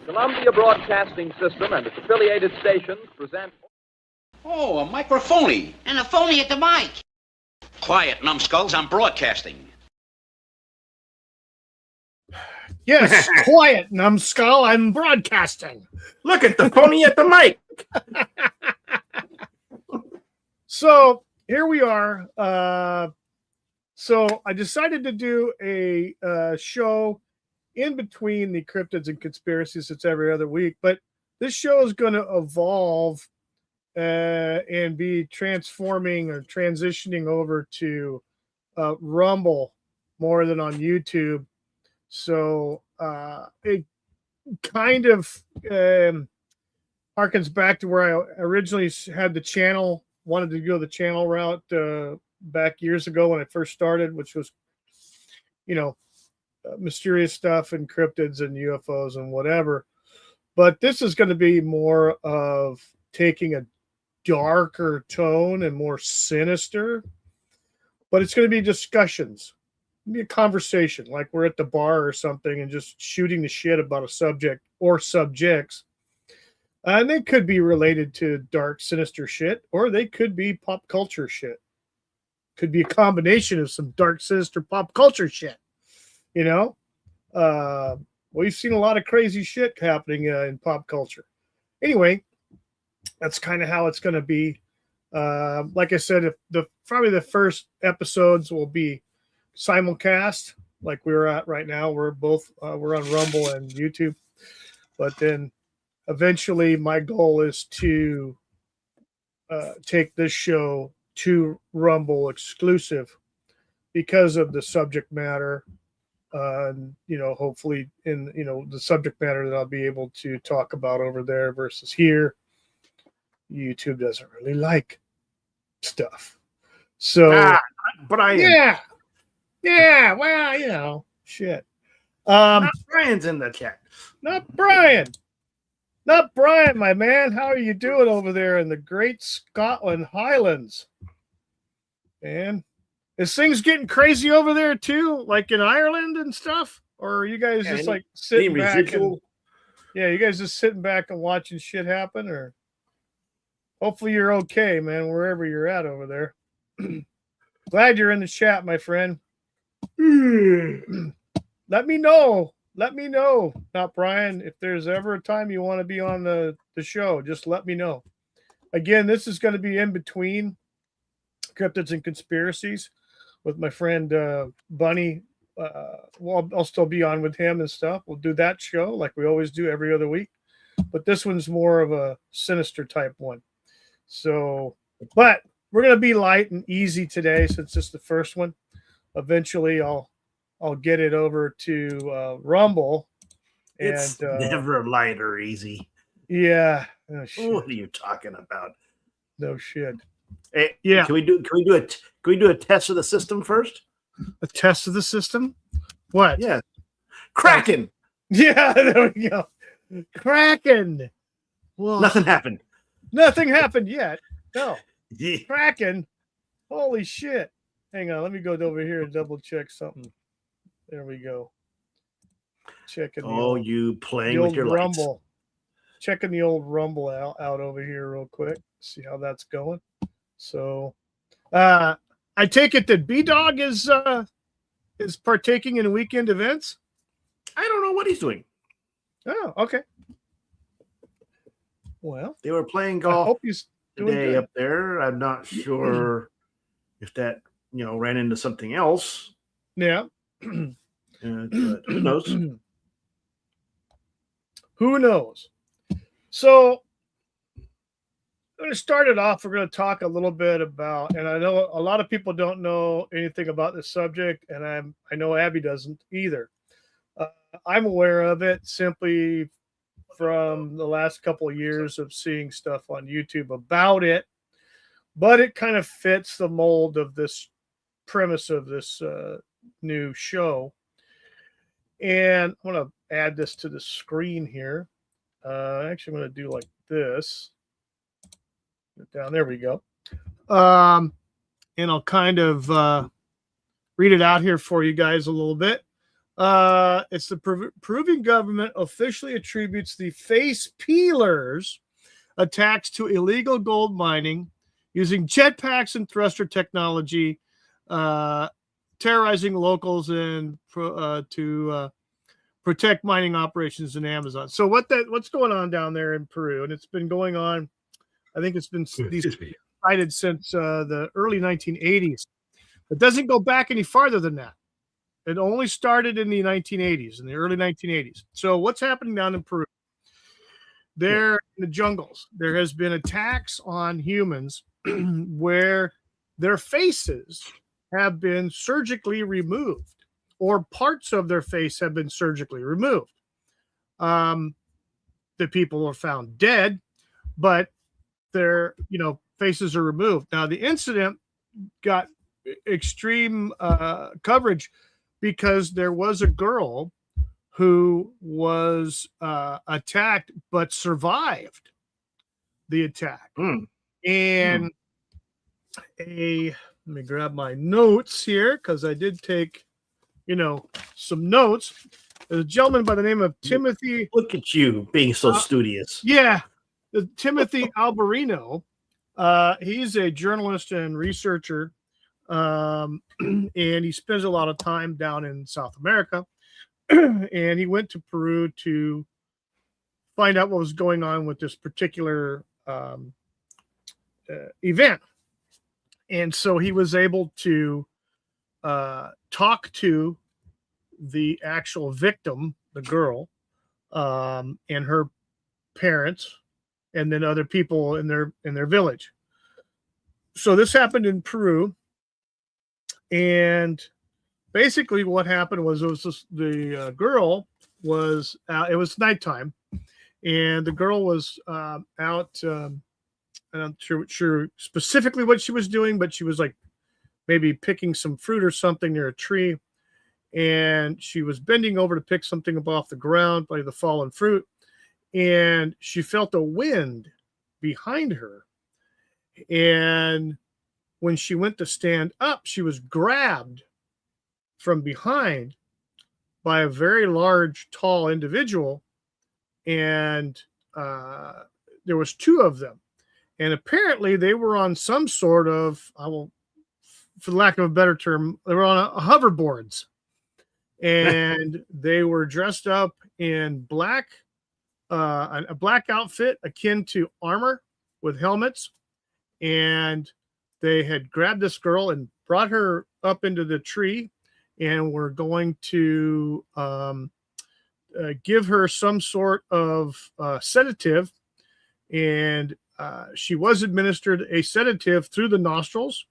Columbia Broadcasting System and its affiliated stations present... Oh, a microphony. And a phony at the mic. Quiet, numbskulls, I'm broadcasting. Yes, quiet, numbskull, I'm broadcasting. Look at the pony at the mic. So here we are. So I decided to do a show in between the cryptids and conspiracies. It's every other week, but this show is going to evolve and be transforming or transitioning over to Rumble more than on YouTube. So it kind of harkens back to where I originally had the channel, wanted to go the channel route back years ago when I first started, which was, mysterious stuff and cryptids and UFOs and whatever. But this is going to be more of taking a darker tone and more sinister, but it's going to be discussions. It'll be a conversation, like we're at the bar or something and just shooting the shit about a subject or subjects. And they could be related to dark, sinister shit, or they could be pop culture shit. Could be a combination of some dark, sinister pop culture shit. We've seen a lot of crazy shit happening in pop culture. Anyway, that's kind of how it's going to be. Like I said, probably the first episodes will be simulcast, like we're at right now. We're on Rumble and YouTube, but then eventually my goal is to take this show to Rumble exclusive because of the subject matter. Hopefully in the subject matter that I'll be able to talk about over there versus here. YouTube doesn't really like stuff. So Brian. Yeah, well, shit. Brian's in the chat. Not Brian, my man. How are you doing over there in the great Scotland Highlands? Man, is things getting crazy over there too, like in Ireland and stuff? Or are you guys just like sitting back and, you guys just sitting back and watching shit happen? Or hopefully you're okay, man, wherever you're at over there. Glad you're in the chat, my friend. Let me know. Not Brian. If there's ever a time you want to be on the show, just let me know. Again, this is going to be in between cryptids and conspiracies with my friend Bunny. I'll still be on with him and stuff. We'll do that show like we always do every other week. But this one's more of a sinister type one. So, but we're going to be light and easy today since it's the first one. Eventually, I'll get it over to Rumble. It's never light or easy. Yeah. Oh, what are you talking about? No shit. Hey, yeah. Can we do a test of the system first? A test of the system? What? Yeah. Kraken. Yeah, there we go. Kraken. Well, nothing happened. Nothing happened yet. No. Yeah. Kraken. Holy shit. Hang on, let me go over here and double check something. There we go. Checking. You playing with your Rumble. lights. Checking the old Rumble out over here real quick. See how that's going. So, I take it that B-Dog is partaking in weekend events. I don't know what he's doing. Oh, okay. Well, they were playing golf. I hope he's doing today good up there. I'm not sure if that ran into something else. Yeah. Who knows? Who knows? So I'm going to start it off. We're going to talk a little bit about, and I know a lot of people don't know anything about this subject, and I know Abby doesn't either. I'm aware of it simply from the last couple of years of seeing stuff on YouTube about it, but it kind of fits the mold of this premise of this new show. And I'm going to add this to the screen here. Actually, I'm going to do like this. Down there we go. And I'll kind of read it out here for you guys a little bit. It's the Peruvian government officially attributes the face peelers attacks to illegal gold mining using jetpacks and thruster technology, terrorizing locals and to protect mining operations in Amazon. So what's going on down there in Peru? And it's been going on. I think it's been cited since the early 1980s. It doesn't go back any farther than that. It only started in the 1980s, in the early 1980s. So what's happening down in Peru? There in the jungles, there has been attacks on humans where their faces have been surgically removed, or parts of their face have been surgically removed. The people are found dead, but their faces are removed. Now the incident got extreme coverage because there was a girl who was attacked but survived the attack. And let me grab my notes here because I did take some notes. There's a gentleman by the name of Timothy. Look at you being so studious. Yeah, Timothy Alberino. He's a journalist and researcher, and he spends a lot of time down in South America. And he went to Peru to find out what was going on with this particular event. And so he was able to talk to the actual victim, the girl, and her parents, and then other people in their village. So this happened in Peru, and basically what happened was the girl was out. It was nighttime, and the girl was out. I'm not sure specifically what she was doing, but she was like maybe picking some fruit or something near a tree, and she was bending over to pick something up off the ground by the fallen fruit, and she felt a wind behind her, and when she went to stand up, she was grabbed from behind by a very large, tall individual, and there was two of them, and apparently they were on some sort of, for lack of a better term, they were on hoverboards, and they were dressed up in black, a black outfit akin to armor with helmets, and they had grabbed this girl and brought her up into the tree, and were going to give her some sort of sedative, and she was administered a sedative through the nostrils,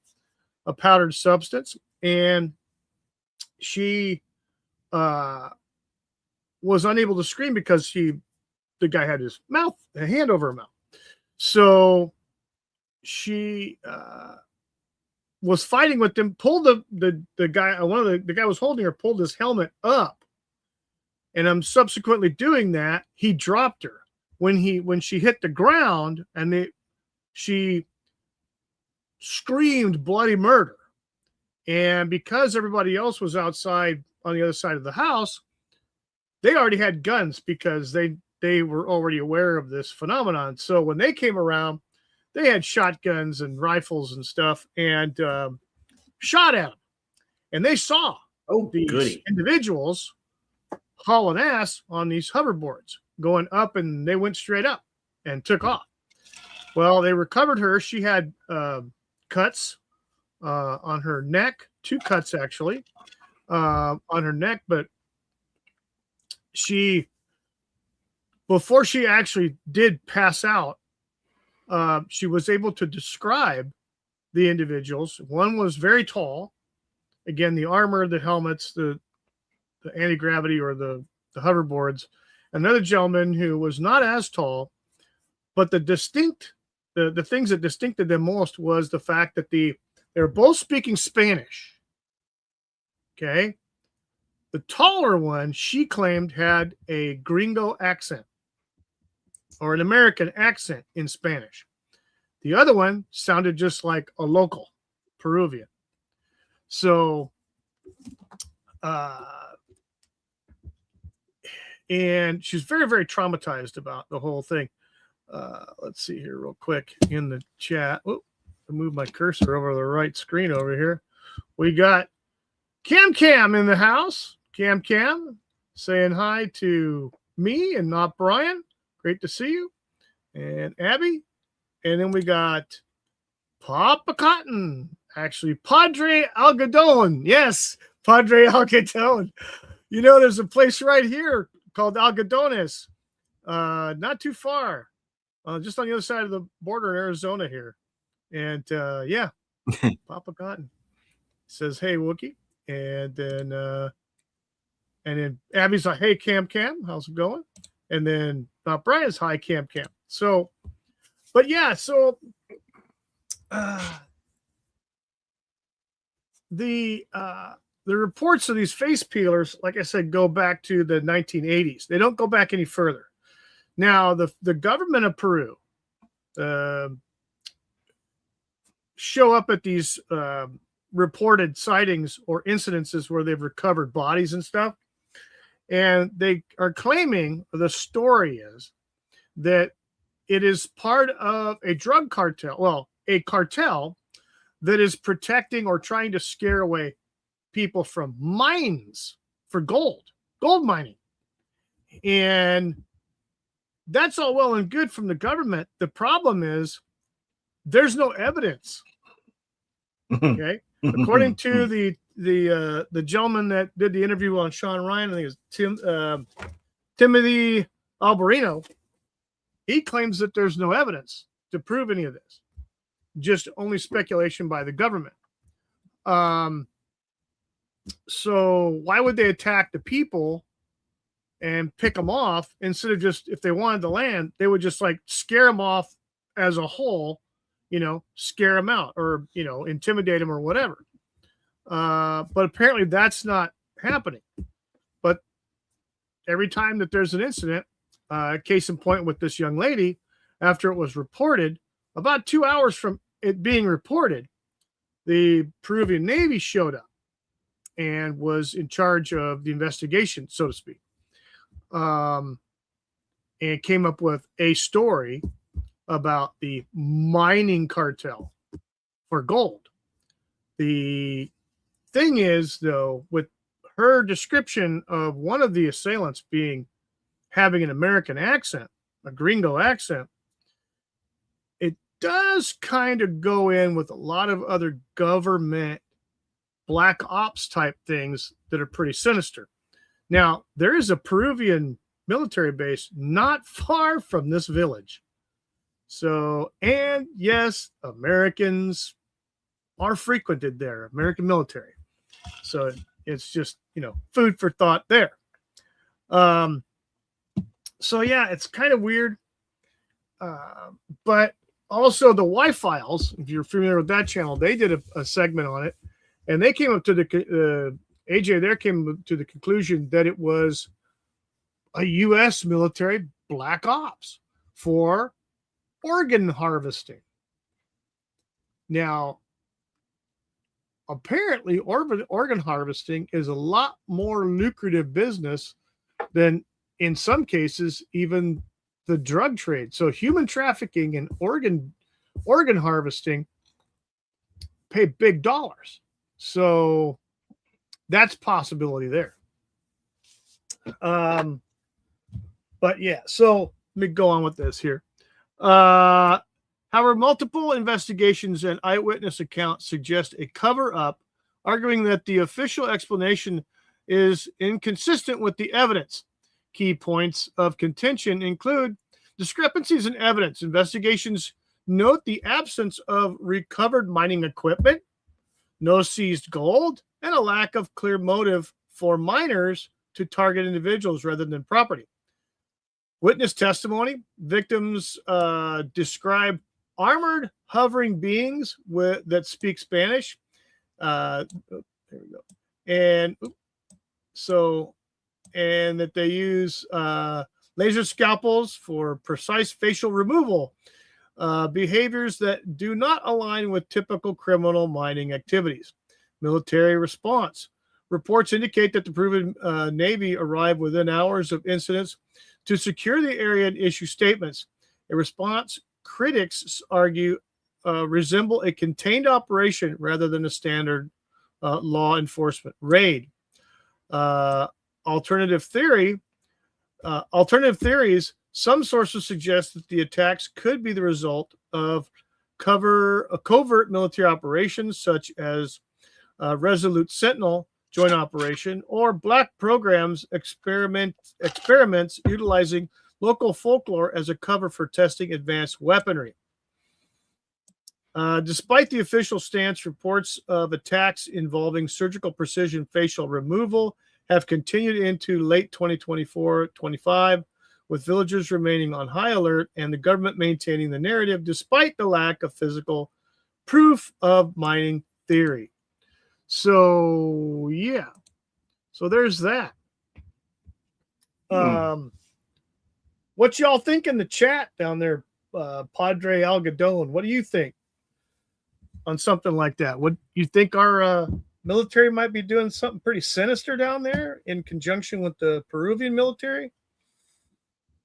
a powdered substance, and she was unable to scream because the guy had his mouth, a hand over her mouth. So she was fighting with them, pulled the guy, the guy was holding her, pulled his helmet up, and subsequently doing that, he dropped her. When she hit the ground, and she screamed bloody murder. And because everybody else was outside on the other side of the house, they already had guns because they were already aware of this phenomenon. So when they came around, they had shotguns and rifles and stuff, and shot at them. And they saw these individuals hauling ass on these hoverboards going up, and they went straight up and took off. Well, they recovered her. She had cuts on her neck, 2 cuts actually on her neck, but before she actually did pass out, she was able to describe the individuals. One was very tall. Again, the armor, the helmets, the anti-gravity or the hoverboards. Another gentleman who was not as tall, but the things that distincted them most was the fact that they were both speaking Spanish. Okay. The taller one, she claimed, had a gringo accent or an American accent in Spanish. The other one sounded just like a local Peruvian. So and she's very, very traumatized about the whole thing. Let's see here real quick in the chat. Oh, I moved my cursor over the right screen over here. We got Cam in the house. Cam saying hi to me and not Brian. Great to see you. And Abby. And then we got Papa Cotton. Actually, Padre Algodon. Yes, Padre Algodon. You know, there's a place right here called Algodones. Not too far. Just on the other side of the border in Arizona here. And yeah, Papa Cotton says, hey, Wookie. And then Abby's like, hey, Cam, how's it going? And then Brian's hi, Cam. So, but yeah, so the reports of these face peelers, like I said, go back to the 1980s. They don't go back any further. Now, the government of Peru show up at these reported sightings or incidences where they've recovered bodies and stuff. And they are claiming, the story is, that it is part of a drug cartel. Well, a cartel that is protecting or trying to scare away people from mines for gold mining. And that's all well and good from the government. The problem is there's no evidence. Okay. According to the gentleman that did the interview on Sean Ryan, I think it's Timothy Alberino, he claims that there's no evidence to prove any of this. Just only speculation by the government. So why would they attack the people and pick them off instead of just, if they wanted the land, they would just like scare them off as a whole, scare them out or, intimidate them or whatever. But apparently that's not happening. But every time that there's an incident, case in point with this young lady, after it was reported, about 2 hours from it being reported, the Peruvian Navy showed up and was in charge of the investigation, so to speak. And came up with a story about the mining cartel for gold. The thing is, though, with her description of one of the assailants having an American accent, a gringo accent, it does kind of go in with a lot of other government black ops type things that are pretty sinister. Now, there is a Peruvian military base not far from this village. So, and yes, Americans are frequented there, American military. So it's just, food for thought there. So yeah, it's kind of weird. But also the Y-Files, if you're familiar with that channel, they did a segment on it, and they came up to AJ there came to the conclusion that it was a U.S. military black ops for organ harvesting. Now, apparently, organ harvesting is a lot more lucrative business than, in some cases, even the drug trade. So human trafficking and organ harvesting pay big dollars. So that's possibility there. But yeah, so let me go on with this here. However, multiple investigations and eyewitness accounts suggest a cover-up, arguing that the official explanation is inconsistent with the evidence. Key points of contention include discrepancies in evidence. Investigations note the absence of recovered mining equipment, no seized gold, and a lack of clear motive for miners to target individuals rather than property. Witness testimony. Victims describe armored hovering beings that speak Spanish. There we go. And that they use laser scalpels for precise facial removal, behaviors that do not align with typical criminal mining activities. Military response. Reports indicate that the Peruvian Navy arrived within hours of incidents to secure the area and issue statements. A response critics argue resemble a contained operation rather than a standard law enforcement raid. Alternative theories, some sources suggest that the attacks could be the result of covert military operations such as Resolute Sentinel joint operation or black programs experiments utilizing local folklore as a cover for testing advanced weaponry. Despite the official stance, reports of attacks involving surgical precision facial removal have continued into late 2024-25, with villagers remaining on high alert and the government maintaining the narrative despite the lack of physical proof of mining theory. So, yeah. So there's that. What y'all think in the chat down there, Padre Algodón? What do you think on something like that? What you think our military might be doing something pretty sinister down there in conjunction with the Peruvian military?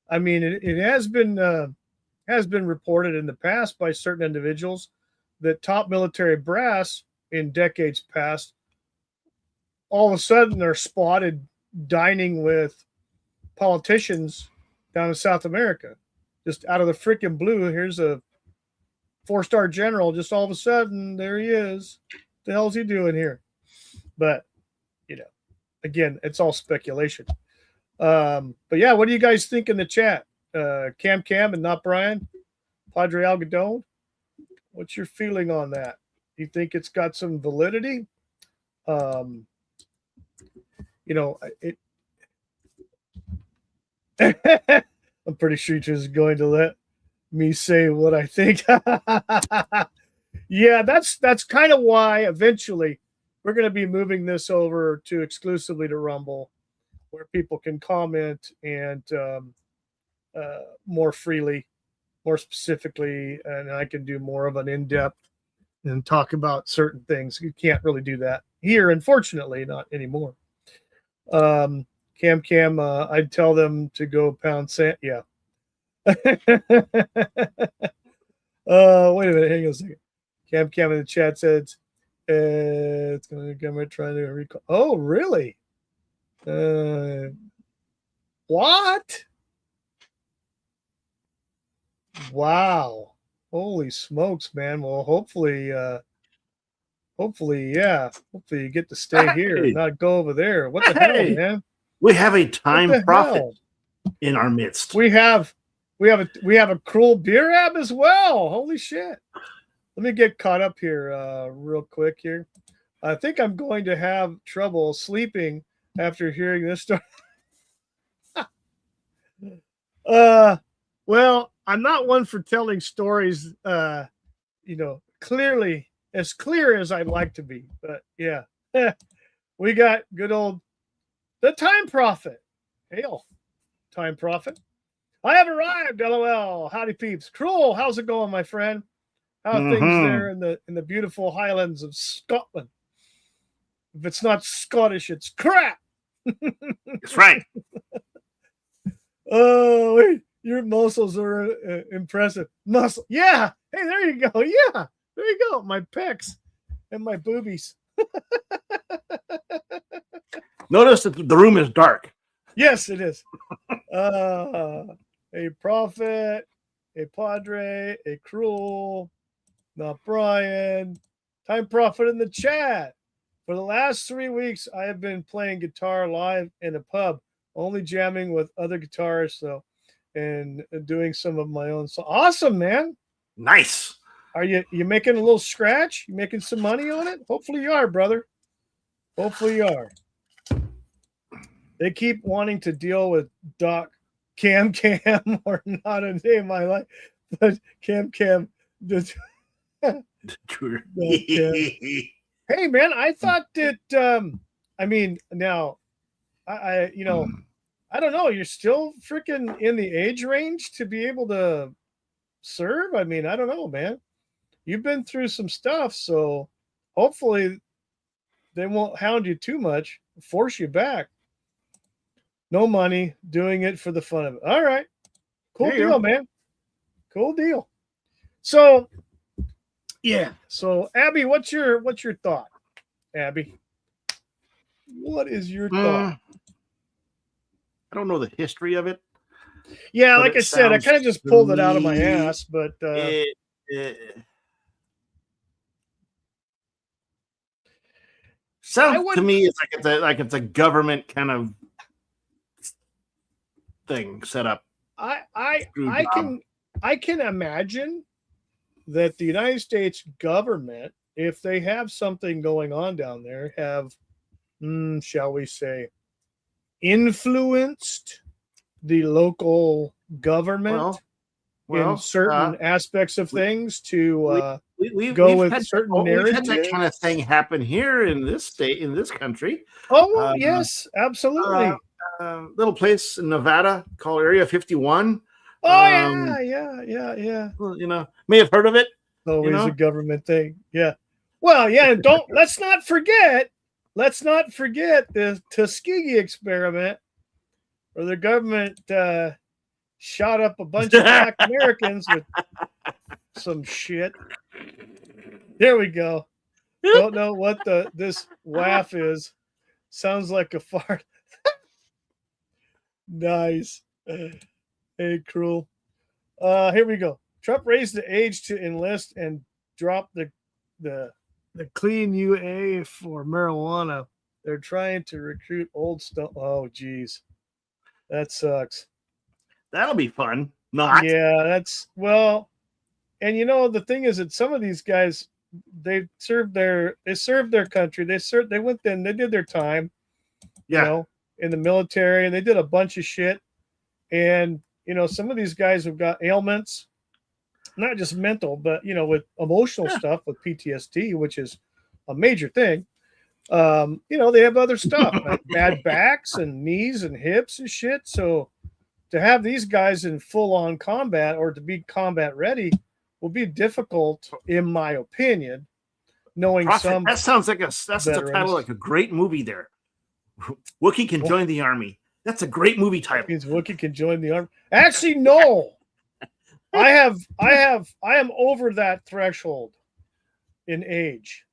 I mean, it has been reported in the past by certain individuals that top military brass in decades past, all of a sudden they're spotted dining with politicians down in South America, just out of the freaking blue. Here's a 4-star general, just all of a sudden there he is. What the hell's he doing here? But again, it's all speculation. But yeah, what do you guys think in the chat? Cam and not Brian, Padre Algodón, what's your feeling on that? You think it's got some validity? I'm pretty sure she's going to let me say what I think. Yeah, that's kind of why eventually we're going to be moving this over to exclusively to Rumble, where people can comment and more freely, more specifically, and I can do more of an in-depth and talk about certain things. You can't really do that here, unfortunately, not anymore. Cam, I'd tell them to go pound sand. Yeah. Wait a minute, hang on a second. Cam in the chat said it's going to try to recall. Oh, really? What? Wow. Holy smokes, man. Well, hopefully you get to stay here and not go over there. What the hell, man? We have a time prophet in our midst. We have a cruel beer ab as well. Holy shit. Let me get caught up here real quick here. I think I'm going to have trouble sleeping after hearing this story. Well, I'm not one for telling stories, clearly, as clear as I'd like to be. But yeah, we got good old the Time Prophet. Hail, Time Prophet. I have arrived, LOL. Howdy peeps. Cruel, how's it going, my friend? How are things there in the beautiful Highlands of Scotland? If it's not Scottish, it's crap. That's right. Oh, your muscles are impressive. Muscle. Yeah. Hey, there you go. Yeah. There you go. My pecs and my boobies. Notice that the room is dark. Yes, it is. A prophet, a padre, a cruel, not Brian. Time Prophet in the chat. For the last 3 weeks, I have been playing guitar live in a pub, only jamming with other guitarists, though, and doing some of my own. So awesome, man. Nice. Are you making a little scratch? You making some money on it? Hopefully you are, brother. Hopefully you are. They keep wanting to deal with Doc Cam or not a day in my life, but Cam. Hey man, I thought that now I don't know, you're still freaking in the age range to be able to serve. I mean, I don't know, man. You've been through some stuff, so hopefully they won't hound you too much. force you back. No money, doing it for the fun of it. All right. Cool deal, man. Cool deal. So, yeah. So, Abby, what's your thought? Abby, what is your thought? I don't know the history of it. Yeah, like I said, I kind of just pulled it out of my ass, but sounds to me it's a government kind of thing set up. I can imagine that the United States government, if they have something going on down there, have, shall we say, influenced the local government in certain aspects of things to go with certain narratives. We've had that kind of thing happen here in this state, in this country. Oh, well, yes, absolutely. Little place in Nevada called Area 51. Oh, yeah. Well, you know, may have heard of it. Always a government thing. Yeah. Well, yeah, let's not forget the Tuskegee experiment, where the government shot up a bunch of Black Americans with some shit. There we go. Don't know what this WTheAF is. Sounds like a fart. Nice. Hey, cruel. Here we go. Trump raised the age to enlist and dropped the clean UA for marijuana. They're trying to recruit old stuff. Oh, geez. That sucks. That'll be fun. Not. Yeah, and the thing is that some of these guys, they served their country. They went in, they did their time, in the military, and they did a bunch of shit. And, some of these guys have got ailments, not just mental, but, with emotional stuff, with PTSD, which is a major thing. They have other stuff, like bad backs and knees and hips and shit. So to have these guys in full-on combat or to be combat ready will be difficult, in my opinion. Knowing Prophet, that sounds like that's the title, like a great movie. There, Wookiee can join the army. That's a great movie title. Means Wookiee can join the army. Actually, no. I am over that threshold in age.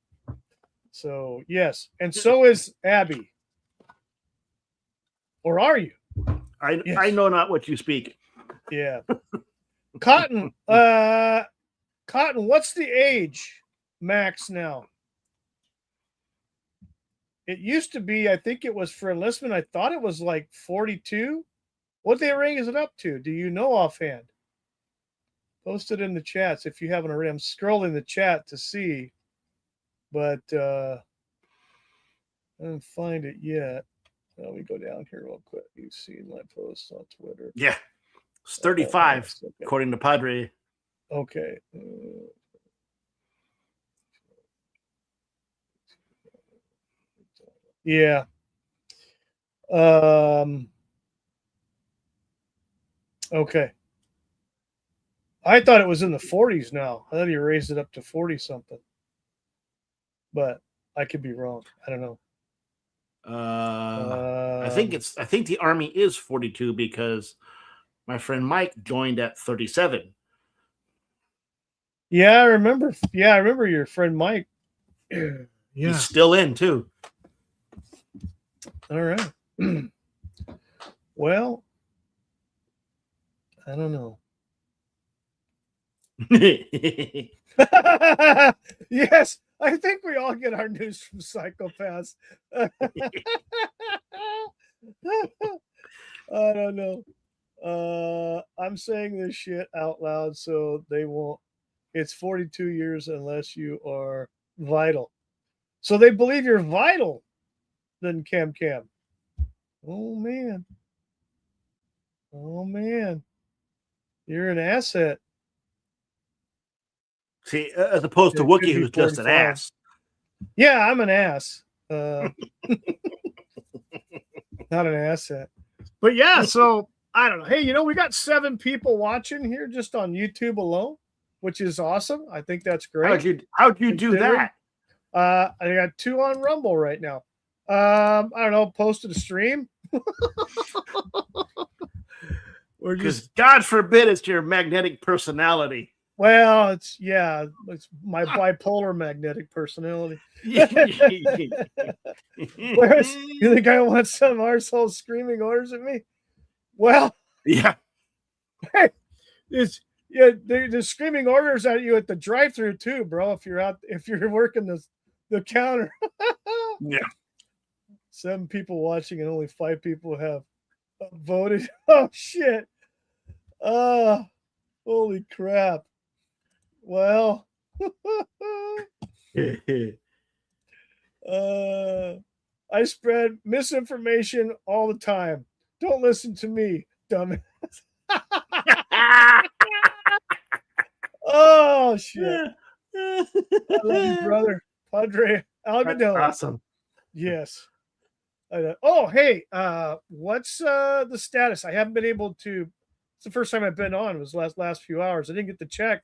So yes, and so is Abby. Or are you? I know not what you speak. Yeah. Cotton, what's the age max now? It used to be, I think it was for enlistment, I thought it was like 42. What they raise it up to? Do you know offhand? Post it in the chats if you haven't already. I'm scrolling the chat to see, but I don't find it yet. Let me go down here real quick. You've seen my posts on Twitter. Yeah. It's 35, according to Padre. Okay. Yeah. Okay. I thought it was in the 40s now. I thought he raised it up to 40 something. But I could be wrong. I don't know. I think the army is 42 because my friend Mike joined at 37. Yeah, I remember. Yeah, I remember your friend Mike. Yeah. He's still in too. All right. Well, I don't know. Yes, I think we all get our news from psychopaths. I don't know. I'm saying this shit out loud so they won't. It's 42 years unless you are vital. So they believe you're vital, then Cam. Oh, man. You're an asset. See, as opposed to Wookiee, who's just an ass. Yeah, I'm an ass. Not an asset. But yeah, so I don't know. Hey, we got 7 people watching here just on YouTube alone, which is awesome. I think that's great. How'd you do that? I got 2 on Rumble right now. I don't know, posted a stream. Or Because God forbid it's your magnetic personality. Well, it's my bipolar magnetic personality. Whereas, you think I want some arsehole screaming orders at me? Well, yeah. The screaming orders at you at the drive-through too, bro. If you're working the counter. Yeah. 7 people watching and only 5 people have voted. Oh shit. Holy crap. Well, I spread misinformation all the time. Don't listen to me, dumbass. Oh shit. I love you, brother. Padre Algodillo. Awesome. Yes. Oh, hey, what's the status? I haven't been able to. It's the first time I've been on. It was last few hours. I didn't get to check.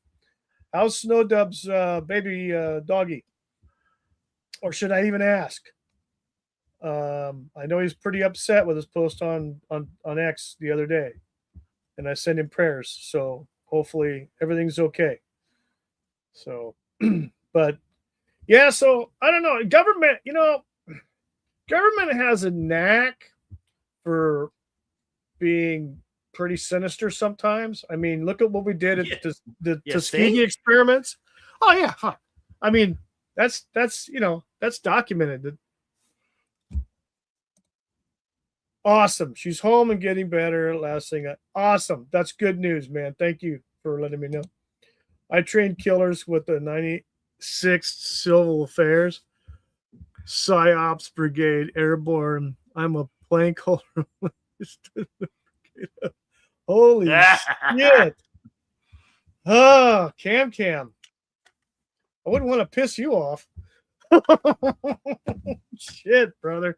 How's Snowdub's baby doggy? Or should I even ask? I know he's pretty upset with his post on X the other day, and I sent him prayers. So hopefully everything's okay. So, but yeah. So I don't know. Government, government has a knack for being pretty sinister sometimes. I mean, look at what we did at the Tuskegee experiments. Oh yeah, I mean that's documented. Awesome. She's home and getting better. Last thing. Awesome. That's good news, man. Thank you for letting me know. I trained killers with the 96th Civil Affairs PsyOps Brigade Airborne. I'm a plank holder. Holy shit. Oh, Cam. I wouldn't want to piss you off. Shit, brother.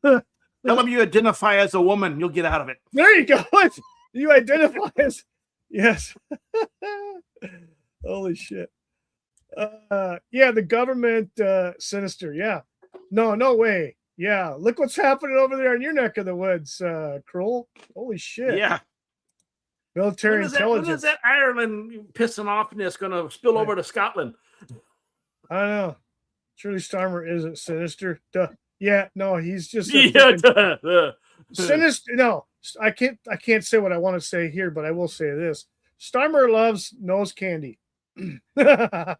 Tell them you identify as a woman. You'll get out of it. There you go. You identify as... Yes. Holy shit. Yeah, the government sinister. Yeah. No way. Yeah. Look what's happening over there in your neck of the woods, Kroll. Holy shit. Yeah. Military intelligence. When is that Ireland pissing offness going to spill over to Scotland? I don't know. Surely Starmer isn't sinister. Duh. Yeah, no, he's just sinister. No, I can't say what I want to say here, but I will say this. Starmer loves nose candy. We'll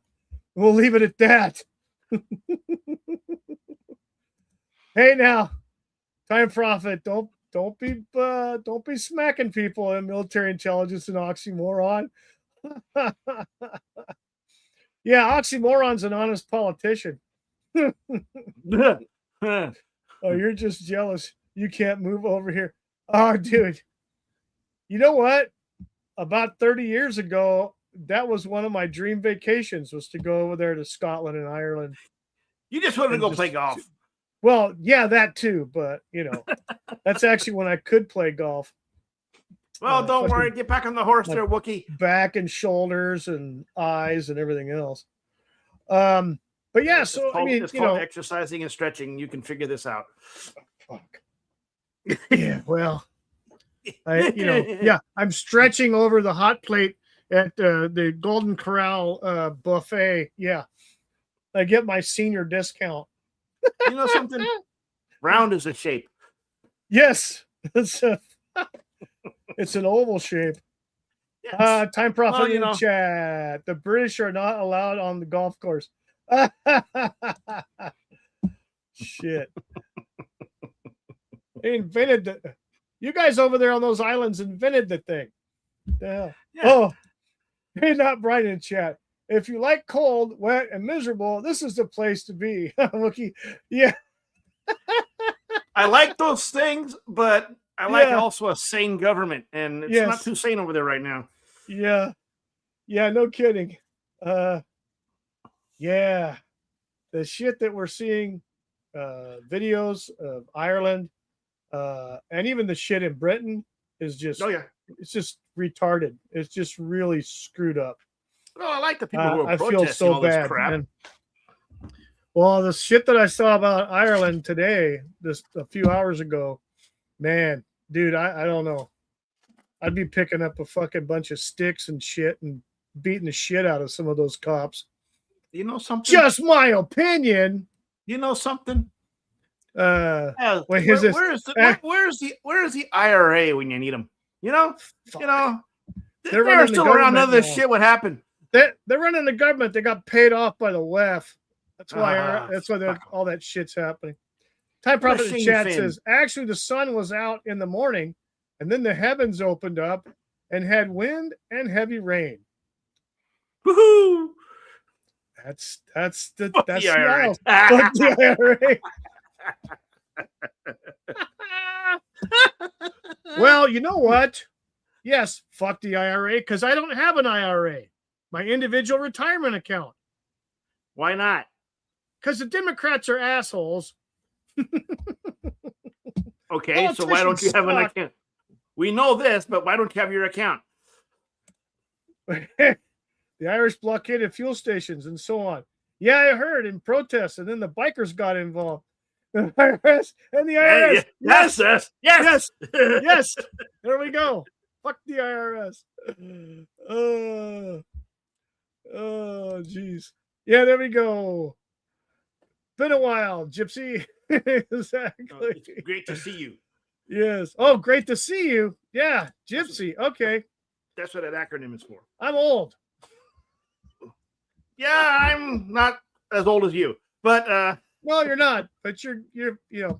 leave it at that. Hey now, Time Prophet, don't be smacking people in military intelligence and oxymoron. Yeah, oxymoron's an honest politician. Oh, you're just jealous. You can't move over here. Oh, dude. You know what? About 30 years ago, that was one of my dream vacations, was to go over there to Scotland and Ireland. You just wanted to go play golf. Well, yeah, that too. But, that's actually when I could play golf. Well, don't worry. Get back on the horse there, Wookie. Back and shoulders and eyes and everything else. But yeah, so I mean, it's called exercising and stretching. You can figure this out. Fuck. Yeah, well, I'm stretching over the hot plate at the Golden Corral buffet. Yeah, I get my senior discount. You know something? Round is a shape. Yes, it's an oval shape. Yes. Time Prophet in chat. The British are not allowed on the golf course. Shit. They invented you guys over there on those islands invented the thing. Yeah. Oh, hey, not Brian in chat. If you like cold, wet, and miserable, this is the place to be. Wookie. Yeah. I like those things, but I like also a sane government, and it's not too sane over there right now. Yeah. Yeah, no kidding. Yeah. The shit that we're seeing, videos of Ireland, and even the shit in Britain is just, it's just retarded. It's just really screwed up. Well, I like the people who are I protesting feel so all this bad, crap. man. Well, the shit that I saw about Ireland today, just a few hours ago, man, dude, I don't know. I'd be picking up a fucking bunch of sticks and shit and beating the shit out of some of those cops. You know something? Just my opinion. You know something? Wait, where's the IRA when you need them? They're still around. None of this shit would happen. They're running the government. They got paid off by the WTheAF. That's why all that shit's happening. Time Prophet in the chat says, actually, the sun was out in the morning, and then the heavens opened up and had wind and heavy rain. Woohoo! That's the IRA. Fuck the IRA. Well, you know what? Yes, fuck the IRA, because I don't have an IRA. My individual retirement account. Why not? Because the Democrats are assholes. Okay, so why don't you have an account? We know this, but why don't you have your account? The Irish blockaded fuel stations and so on. Yeah, I heard in protests, and then the bikers got involved. The IRS and the IRS. Yes. There we go. Fuck the IRS. Oh, jeez. Yeah, there we go. Been a while, Gypsy. Exactly. It's great to see you. Yes. Oh, great to see you. Yeah, Gypsy. Okay. That's what that acronym is for. I'm old. Yeah, I'm not as old as you, but no, you're not. But you're yeah.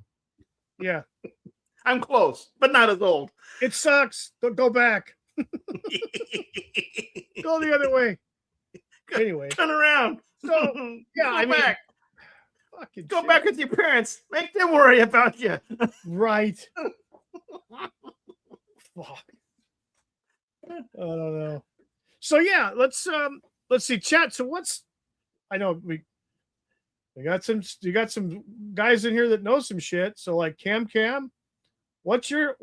I'm close, but not as old. It sucks. Don't go back. Go the other way. Anyway, turn around. So yeah, go back. Go shit. back with your parents. Make them worry about you. Right. Fuck. I don't know. So yeah, let's see, chat. So I know we got some. You got some guys in here that know some shit. So like Cam, what's your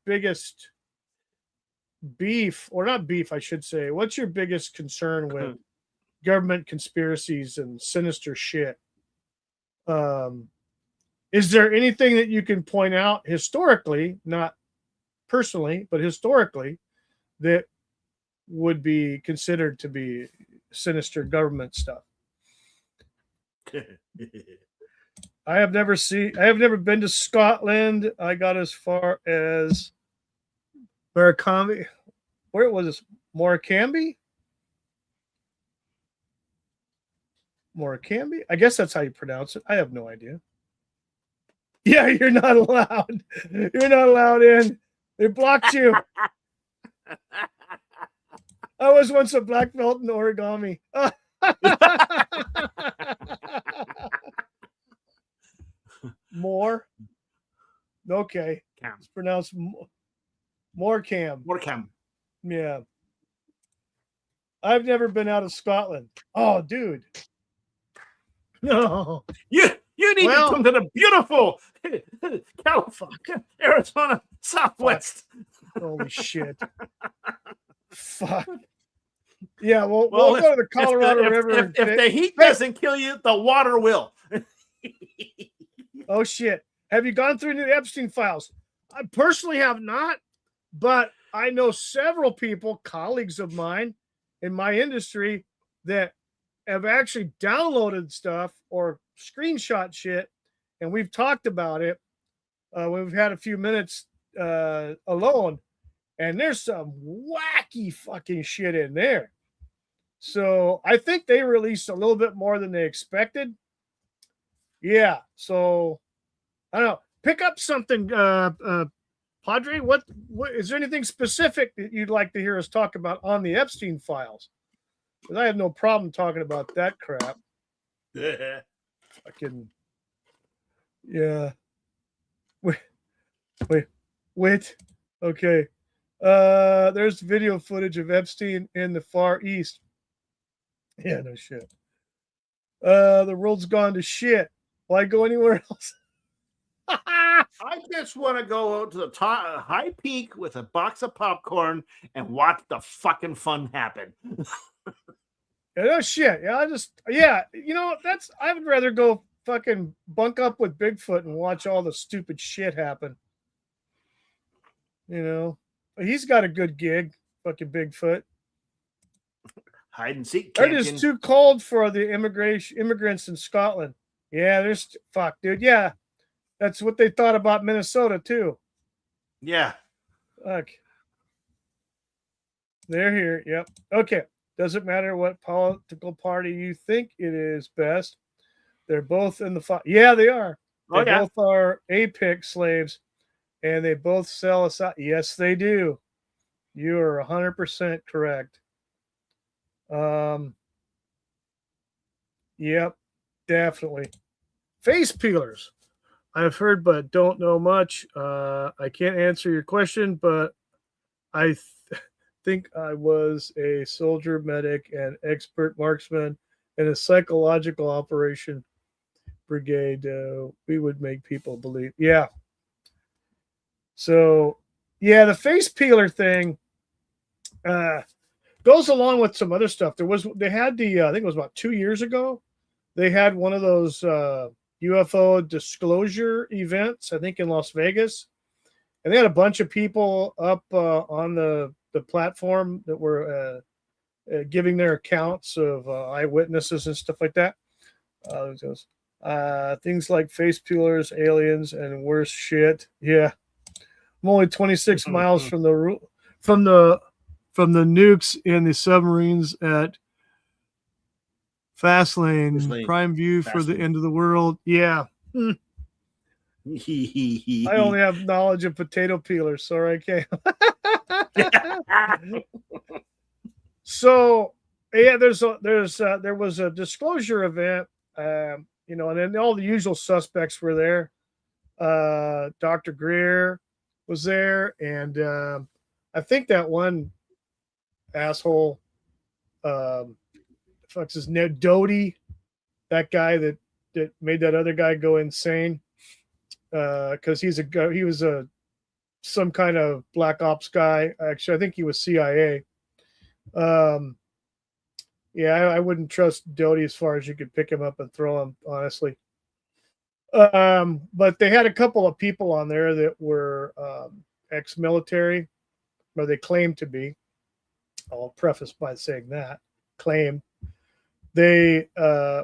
biggest beef, or not beef, I should say? What's your biggest concern with government conspiracies and sinister shit? Is there anything that you can point out historically, not personally, but historically, that would be considered to be sinister government stuff? I have never been to Scotland. I got as far as Murakami. Where was this? Murakami? I guess that's how you pronounce it. I have no idea. Yeah, you're not allowed. You're not allowed in. They blocked you. I was once a black belt in origami. More? Okay. Cam. It's pronounced Morecam. Morecam. Yeah. I've never been out of Scotland. Oh, dude. No. You need to come to the beautiful California, Arizona, Southwest. Holy shit. Fuck. Yeah, we'll go to the Colorado River. If the heat doesn't kill you, the water will. Oh, shit. Have you gone through the Epstein files? I personally have not, but I know several people, colleagues of mine in my industry, that have actually downloaded stuff or screenshot shit, and we've talked about it. We've had a few minutes alone, and there's some wacky fucking shit in there. So I think they released a little bit more than they expected. Yeah, so I don't know. Pick up something, Padre. What is there anything specific that you'd like to hear us talk about on the Epstein files? Because I have no problem talking about that crap. Fucking yeah. Wait. Okay. There's video footage of Epstein in the Far East. Yeah, no shit. The world's gone to shit. Why go anywhere else? I just want to go to the high peak with a box of popcorn and watch the fucking fun happen. Oh shit. I would rather go fucking bunk up with Bigfoot and watch all the stupid shit happen. He's got a good gig, fucking Bigfoot. Hide and seek. They're just too cold for the immigrants in Scotland. Yeah, fuck, dude. Yeah, that's what they thought about Minnesota too. Yeah. Fuck. They're here. Yep. Okay. Doesn't matter what political party you think it is best. They're both in the fight. Yeah, they are. They both are APIC slaves, and they both sell us out. Yes, they do. You are 100% correct. Yep, definitely. Face peelers. I've heard, but don't know much. I can't answer your question, but I think I was a soldier, medic, and expert marksman in a psychological operation brigade. We would make people believe. Yeah. So, yeah, the face peeler thing goes along with some other stuff. They had I think it was about 2 years ago. They had one of those UFO disclosure events, I think in Las Vegas. And they had a bunch of people up on the platform that were giving their accounts of eyewitnesses and stuff like that. Things like face peelers, aliens, and worse shit. Yeah, I'm only 26 miles from the nukes in the submarines at Fastlane. Prime view for the end of the world. Yeah. I only have knowledge of potato peelers. Sorry, I can't. So, yeah, there was a disclosure event, and then all the usual suspects were there. Dr. Greer was there, and I think that one asshole, fuck's his name, Doty, that guy that made that other guy go insane. Because he was some kind of black ops guy. Actually, I think he was CIA. Yeah, I wouldn't trust Doty as far as you could pick him up and throw him, honestly. But they had a couple of people on there that were ex-military, or they claimed to be. I'll preface by saying that claim. They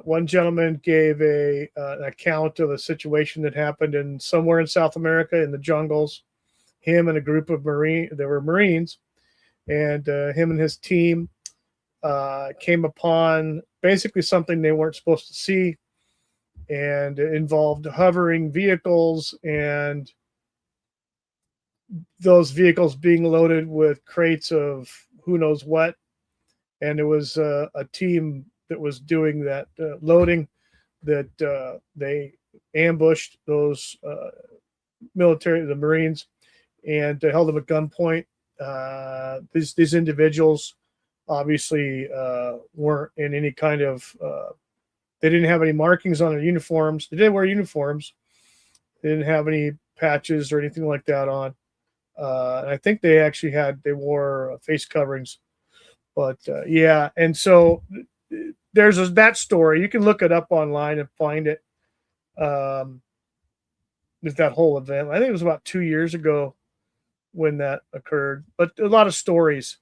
one gentleman gave an account of a situation that happened in somewhere in South America in the jungles. Him and a group of Marines, and him and his team came upon basically something they weren't supposed to see, and it involved hovering vehicles, and those vehicles being loaded with crates of who knows what. And it was a team that was doing that loading, that they ambushed those the Marines, and held them at gunpoint. These individuals obviously weren't in any kind of they didn't have any markings on their uniforms. They didn't wear uniforms. They didn't have any patches or anything like that on. And I think they wore face coverings. But yeah, and so there's that story. You can look it up online and find it. With that whole event, I think it was about 2 years ago when that occurred. But a lot of stories,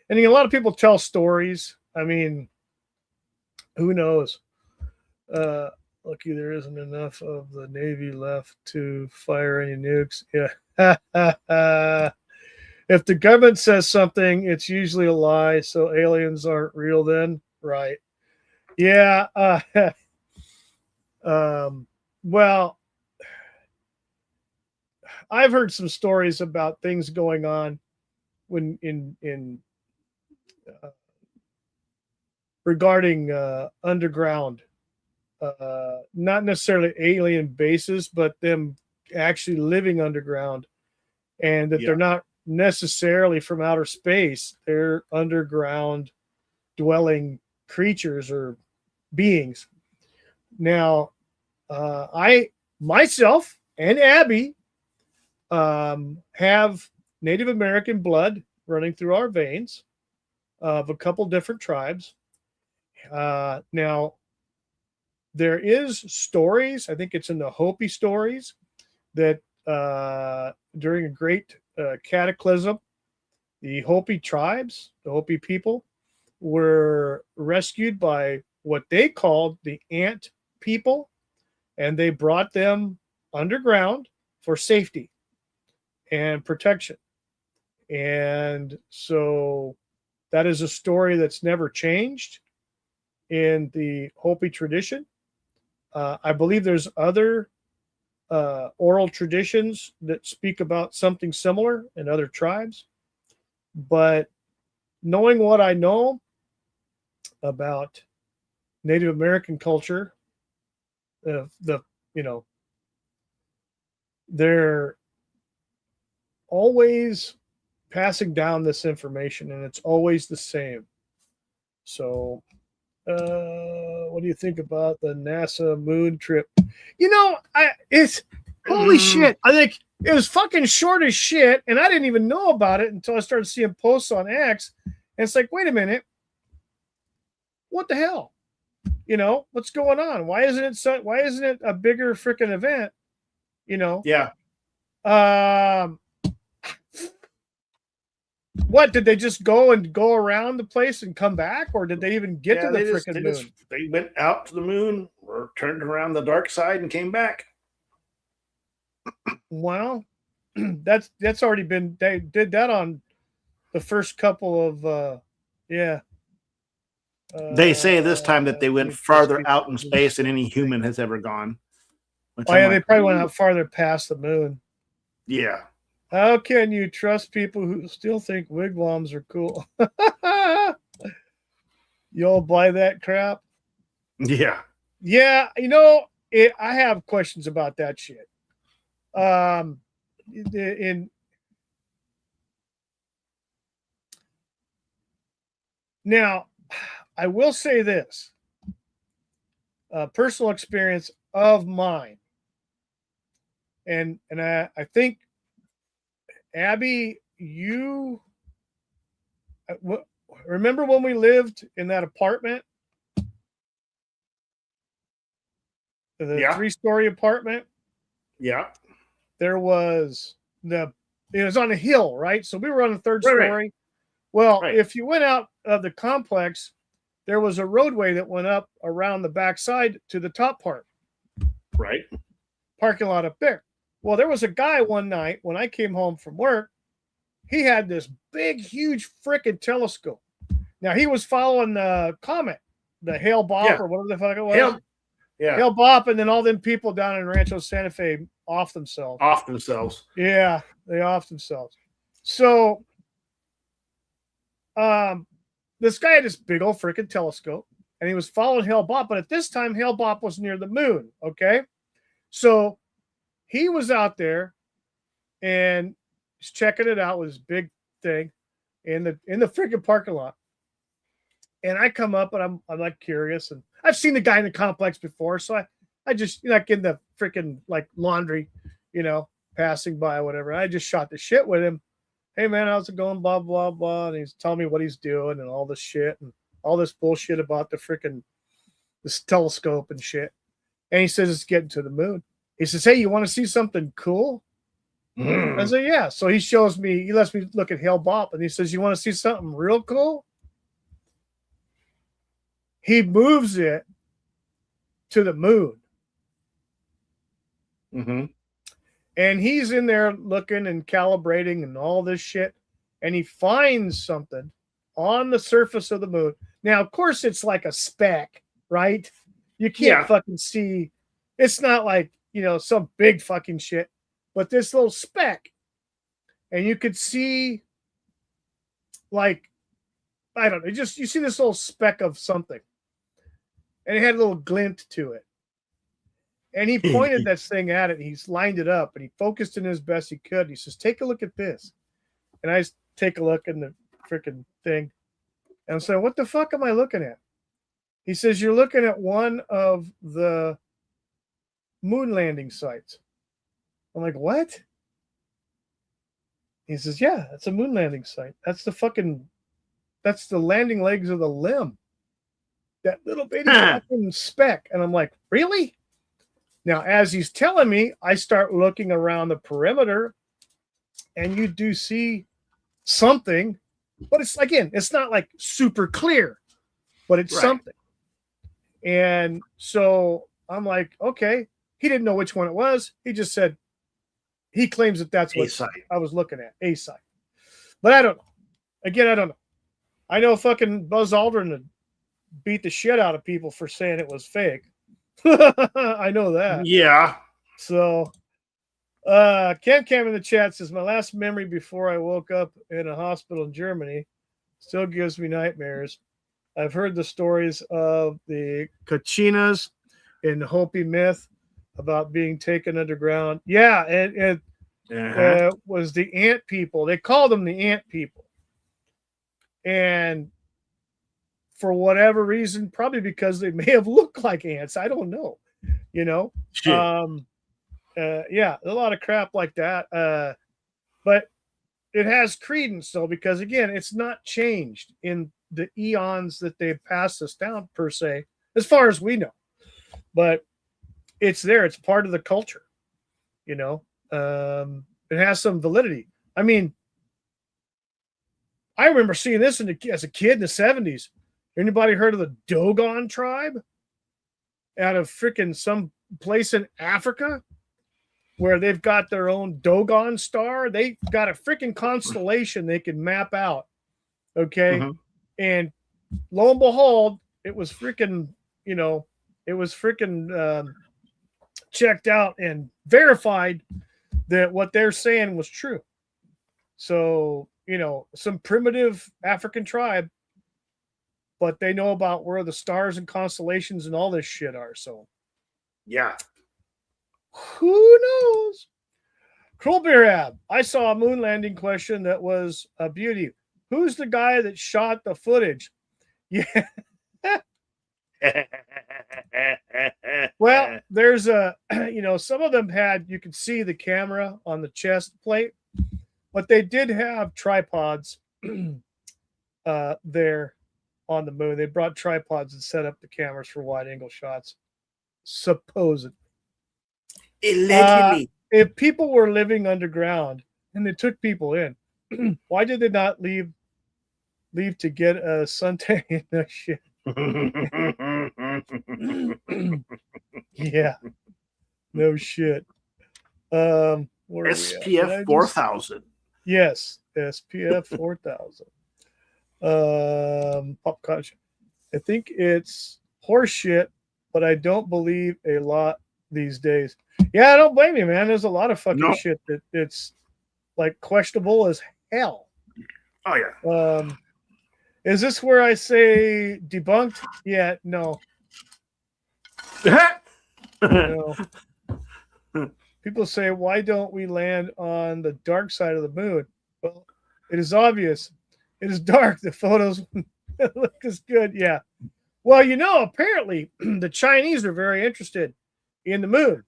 and a lot of people tell stories. I mean, who knows? Lucky there isn't enough of the Navy left to fire any nukes. Yeah. If the government says something, it's usually a lie, so aliens aren't real then. Right. Yeah. Well, I've heard some stories about things going on when regarding underground, not necessarily alien bases, but them actually living underground, and that they're not necessarily from outer space. They're underground dwelling creatures or beings. Now, I myself and Abby have Native American blood running through our veins of a couple different tribes, Now, there is stories, I think it's in the Hopi stories, that during a great cataclysm, the Hopi tribes, the Hopi people, were rescued by what they called the ant people, and they brought them underground for safety and protection. And so that is a story that's never changed in the Hopi tradition. I believe there's other oral traditions that speak about something similar in other tribes. But knowing what I know about Native American culture, they're always passing down this information, and it's always the same. So, what do you think about the NASA moon trip? It's holy shit. I think it was fucking short as shit, and I didn't even know about it until I started seeing posts on X. And it's like, wait a minute, what the hell? What's going on? Why isn't it a bigger freaking event? Yeah. What did they just go around the place and come back, or did they even get to the freaking moon? They went out to the moon, or turned around the dark side and came back. Well, that's already been. They did that on the first couple of They say this time that they went farther out in space than any human has ever gone. They probably went out farther past the moon. Yeah. How can you trust people who still think wigwams are cool? You all buy that crap? Yeah. Yeah, I have questions about that shit. Now, I will say this. Personal experience of mine. And I think, Abby, you remember when we lived in that apartment? The 3-story apartment? Yeah. There was it was on a hill, right? So we were on the 3rd story. Right. Well, if you went out of the complex, there was a roadway that went up around the backside to the top part. Right. Parking lot up there. Well, there was a guy one night when I came home from work. He had this big, huge freaking telescope. Now, he was following the comet, the Hale Bopp or whatever the fuck it was. Hale Bopp, and then all them people down in Rancho Santa Fe off themselves. Yeah, they off themselves. So, this guy had this big old freaking telescope, and he was following Hale Bopp, but at this time, Hale Bopp was near the moon, okay? So, he was out there, and he's checking it out with his big thing in the freaking parking lot. And I come up, and I'm like curious, and I've seen the guy in the complex before, so I just like in the freaking like laundry, passing by or whatever. I just shot the shit with him. Hey man, how's it going? Blah blah blah. And he's telling me what he's doing and all this shit and all this bullshit about this telescope and shit. And he says it's getting to the moon. He says, "Hey, you want to see something cool?" I said, "Yeah." So he lets me look at Hale Bopp, and he says, "You want to see something real cool?" He moves it to the moon. Mm-hmm. And he's in there looking and calibrating and all this shit. And he finds something on the surface of the moon. Now, of course, it's like a speck, right? You can't fucking see. It's not like, some big fucking shit. But this little speck. And you could see, like, I don't know. You see this little speck of something. And it had a little glint to it. And he pointed that thing at it. And he's lined it up. And he focused in as best he could. He says, "Take a look at this." And I take a look in the freaking thing. And I'm saying, "What the fuck am I looking at?" He says, "You're looking at one of the moon landing sites." I'm like, "What?" He says, "Yeah, that's a moon landing site. That's the landing legs of the limb." that little bitty fucking speck. And I'm like, really? Now, as he's telling me, I start looking around the perimeter, and you do see something, but it's not like super clear, but it's something. And so I'm like, okay. He didn't know which one it was. He just said, he claims that that's what I was looking at, a site. But I don't know. Again, I don't know. I know fucking Buzz Aldrin beat the shit out of people for saying it was fake. I know that. Yeah. So, Cam in the chat says, my last memory before I woke up in a hospital in Germany still gives me nightmares. I've heard the stories of the Kachinas in the Hopi myth about being taken underground. Yeah, it was the ant people. They called them the ant people. And for whatever reason, probably because they may have looked like ants. I don't know. Yeah, a lot of crap like that. But it has credence, though, because, again, it's not changed in the eons that they've passed us down, per se, as far as we know. But it's there. It's part of the culture. It has some validity. I mean, I remember seeing this as a kid in the 70s. Anybody heard of the Dogon tribe out of freaking some place in Africa where they've got their own Dogon star? They got a freaking constellation they can map out. Okay. Mm-hmm. And lo and behold, it was freaking, checked out and verified that what they're saying was true. So, some primitive African tribe, but they know about where the stars and constellations and all this shit are. So, yeah. Who knows? Cruel Beer Ab, I saw a moon landing question that was a beauty. Who's the guy that shot the footage? Yeah. Well, there's some of them you could see the camera on the chest plate, but they did have tripods there on the moon. They brought tripods and set up the cameras for wide angle shots, supposedly. Allegedly. If people were living underground and they took people in, why did they not leave to get a suntan in the shit? Yeah, no shit. SPF 4000. Yes, SPF 4000. Pop culture. I think it's horse shit, but I don't believe a lot these days. Yeah, I don't blame you, man. There's a lot of fucking shit that it's like questionable as hell. Oh yeah. Is this where I say debunked? Yeah, no. No. People say, why don't we land on the dark side of the moon? Well, it is obvious. It is dark. The photos look as good. Yeah. Well, apparently the Chinese are very interested in the moon.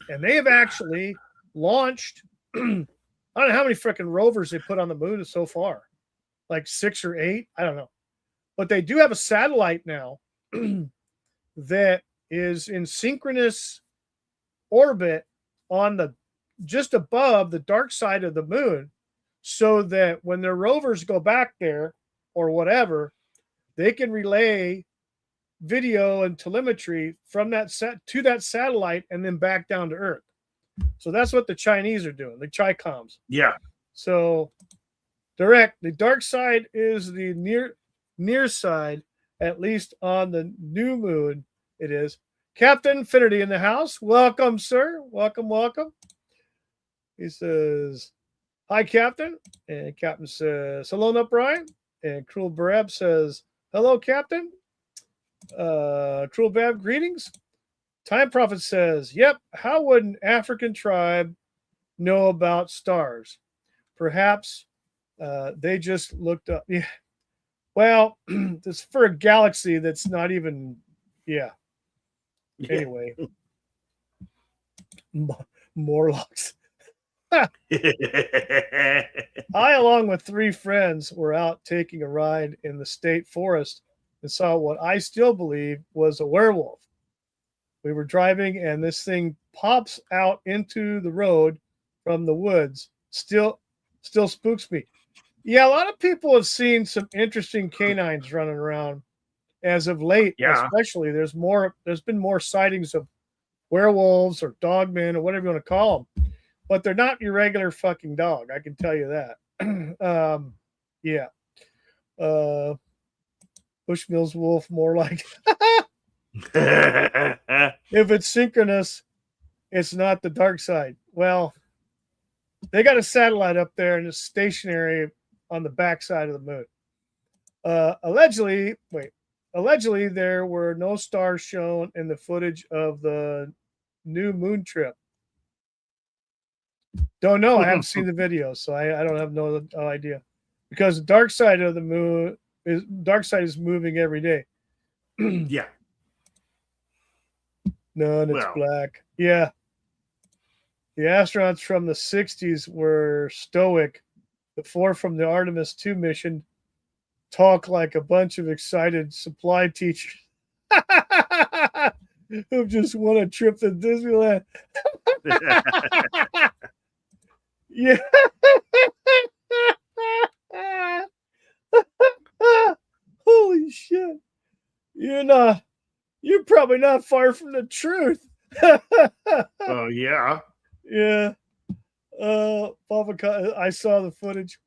And they have actually launched, I don't know how many freaking rovers they put on the moon so far. Like 6 or 8. I don't know. But they do have a satellite now that is in synchronous orbit on just above the dark side of the moon, so that when their rovers go back there or whatever, they can relay video and telemetry from that to that satellite and then back down to Earth. So that's what the Chinese are doing, the Chi-Coms. Yeah. So direct, the dark side is the near side, at least on the new moon. It is. Captain Infinity in the house. Welcome, sir. Welcome. He says, hi, Captain. And Captain says, hello, up, Brian. And Cruel Barab says, hello, Captain. Cruel Bab, greetings. Time Prophet says, yep, how would an African tribe know about stars? Perhaps they just looked up. Yeah. Well, it's for a galaxy that's not even, yeah. Anyway. Morlocks. I, along with 3 friends, were out taking a ride in the state forest and saw what I still believe was a werewolf. We were driving, and this thing pops out into the road from the woods. Still spooks me. Yeah, a lot of people have seen some interesting canines running around as of late. Yeah. Especially, there's been more sightings of werewolves or dogmen or whatever you want to call them, but they're not your regular fucking dog. I can tell you that. Yeah. Bushmills wolf, more like. If it's synchronous, it's not the dark side. Well, they got a satellite up there and it's stationary on the backside of the moon. Allegedly, there were no stars shown in the footage of the new moon trip. Don't know. I haven't seen the video, so I don't have no idea. Because the dark side of the moon is moving every day. Yeah. None, it's black. Yeah. The astronauts from the 60s were stoic. The 4 from the Artemis 2 mission talk like a bunch of excited supply teachers who just won a trip to Disneyland. Yeah. Holy shit. You're probably not far from the truth. Oh, yeah. Yeah. I saw the footage.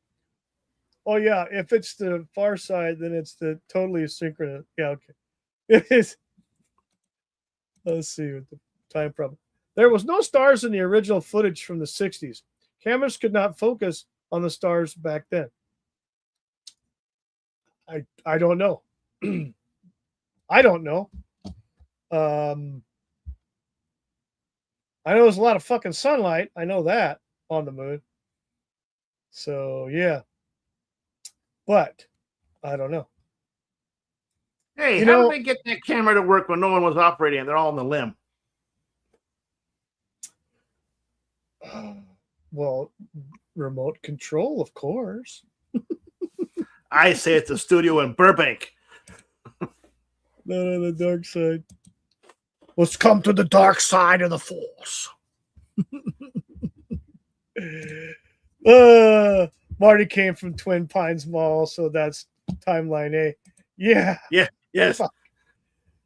Oh, yeah. If it's the far side, then it's the totally asynchronous. Yeah, okay. It is. Let's see what the time problem. There was no stars in the original footage from the 60s. Cameras could not focus on the stars back then. I don't know. I don't know. I know there's a lot of fucking sunlight. I know that on the moon. So, yeah. But I don't know. Hey, how did they get that camera to work when no one was operating and they're all on the limb? Well, remote control, of course. I say it's a studio in Burbank. Not on the dark side. Let's come to the dark side of the force. Marty came from Twin Pines Mall, so that's timeline A. Yeah. Yeah. Yes.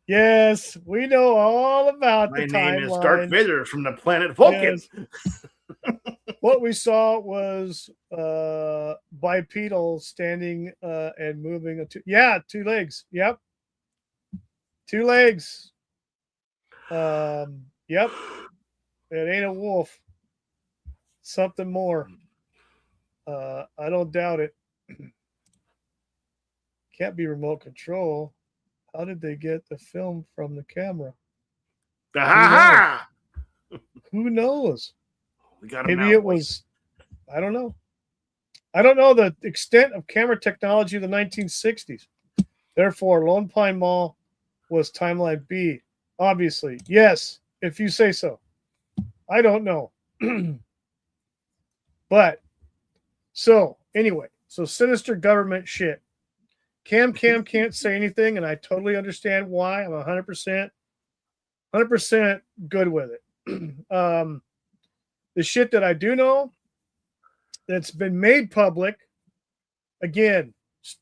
Yes, we know all about the timeline. My name is Darth Vader from the planet Vulcan. Yes. What we saw was bipedal standing and moving. 2 legs. Yep. 2 legs. Yep. It ain't a wolf. Something more. I don't doubt it. Can't be remote control. How did they get the film from the camera? Who knows? Maybe it was. I don't know. I don't know the extent of camera technology of the 1960s. Therefore, Lone Pine Mall was timeline B. Obviously, yes, if you say so. I don't know. But, so, anyway, so sinister government shit. Cam can't say anything, and I totally understand why. I'm 100% good with it. The shit that I do know that's been made public, again,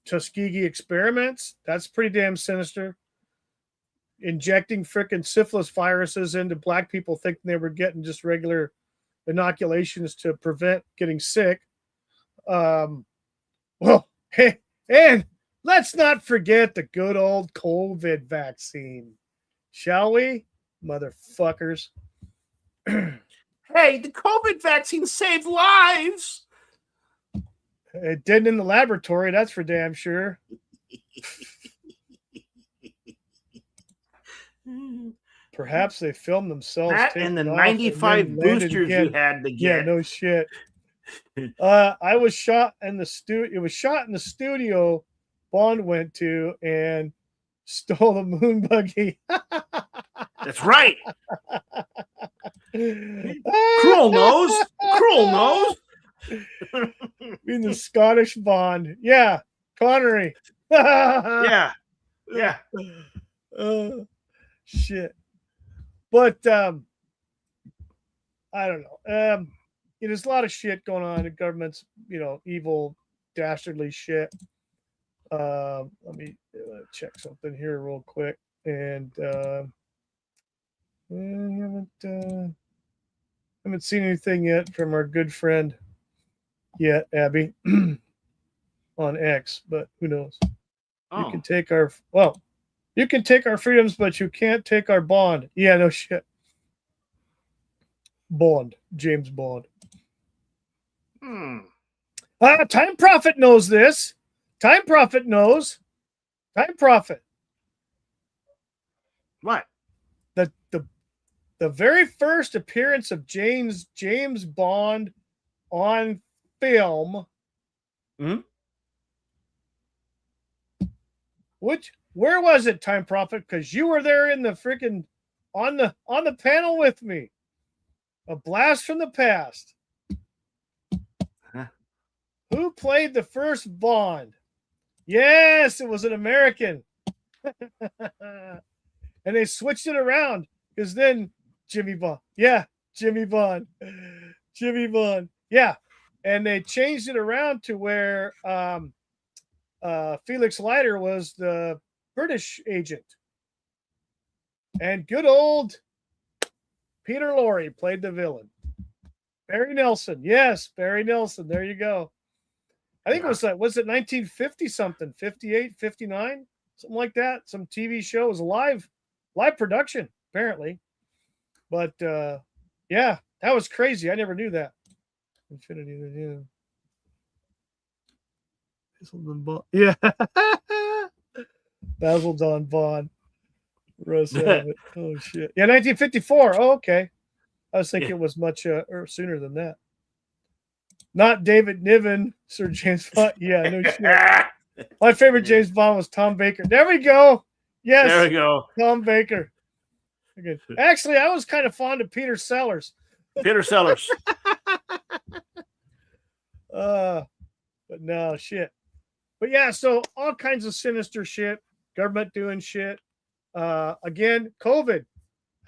Tuskegee experiments, that's pretty damn sinister. Injecting frickin' syphilis viruses into black people thinking they were getting just regular inoculations to prevent getting sick. Well, hey, and let's not forget the good old COVID vaccine, shall we, motherfuckers? Hey, the COVID vaccine saved lives. It didn't in the laboratory, that's for damn sure. Perhaps they filmed themselves. That and the 95 boosters you had to get. Yeah, no shit. I was shot in the studio. It was shot in the studio Bond went to and stole a moon buggy. That's right. Cruel nose. Cruel nose. In the Scottish Bond. Yeah. Connery. Yeah. Yeah. Shit. But I don't know. There's a lot of shit going on. The government's, evil, dastardly shit. Let me check something here real quick. And I haven't seen anything yet from our good friend yet, Abby, on X, but who knows? You can take our freedoms, but you can't take our bond. Yeah, no shit. Bond, James Bond. Time Prophet knows this. Time Prophet knows. Time Prophet. What? The very first appearance of James Bond on film. Where was it, Time Prophet? Because you were there in the freaking on the panel with me. A blast from the past. Huh? Who played the first Bond? Yes, it was an American. And they switched it around because then Jimmy Bond. Yeah, Jimmy Bond. Jimmy Bond. Yeah. And they changed it around to where Felix Leiter was the British agent. And good old Peter Lorre played the villain. Barry Nelson. Yes, Barry Nelson. There you go. I think it was 1950 something, 58, 59, something like that. Some TV show. It was a live production, apparently. But yeah, that was crazy. I never knew that. Infinity, yeah. Yeah. Basil Bond. Russ Abbott. Oh shit. Yeah, 1954. Oh, okay. I was thinking it was much or sooner than that. Not David Niven, Sir James Bond. Yeah, no shit. My favorite James Bond was Tom Baker. There we go. Yes. There we go. Tom Baker. Okay. Actually, I was kind of fond of Peter Sellers. Peter Sellers. But no shit. But yeah, so all kinds of sinister shit. Government doing shit. Again, COVID.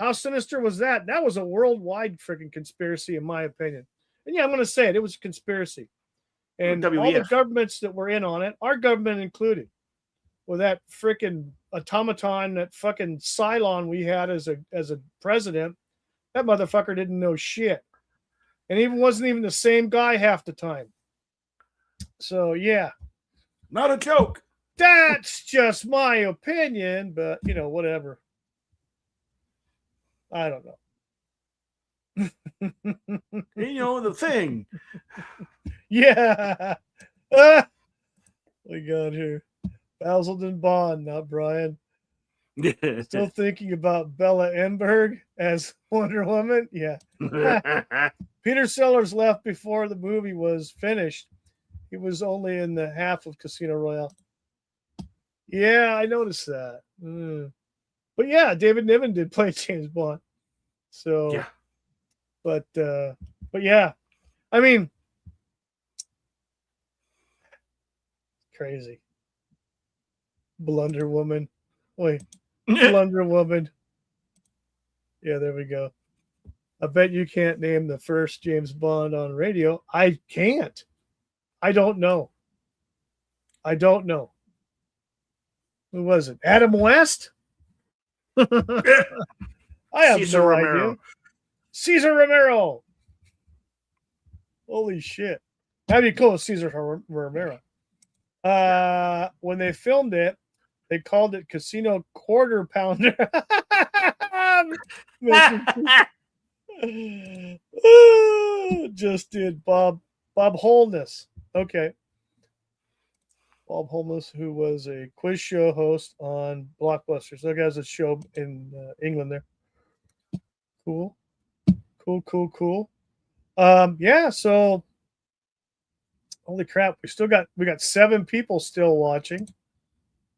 How sinister was that? That was a worldwide freaking conspiracy, in my opinion. And yeah, I'm going to say it. It was a conspiracy. And WTheAF. all the governments that were in on it, our government included, with that freaking automaton, that fucking Cylon we had as a president, that motherfucker didn't know shit. And even wasn't even the same guy half the time. So, yeah. Not a joke. That's just my opinion, but, whatever. I don't know. The thing. Yeah. We got here. Basildon Bond, not Brian. Still thinking about Bella Emberg as Wonder Woman? Yeah. Peter Sellers left before the movie was finished. He was only in the half of Casino Royale. Yeah, I noticed that. But yeah, David Niven did play James Bond. So, yeah. But yeah, I mean, crazy. Blunder Woman. Wait, Blunder Woman. Yeah, there we go. I bet you can't name the first James Bond on radio. I can't. I don't know. Who was it? Adam West? I have Cesar no Romero. idea. Cesar Romero. Holy shit. That'd be cool, Cesar Romero. When they filmed it, they called it Casino Quarter Pounder. Just did Bob Holness. Okay. Bob Holness, who was a quiz show host on Blockbusters. That guy's a show in England there. Cool. Yeah, so holy crap, we got 7 people still watching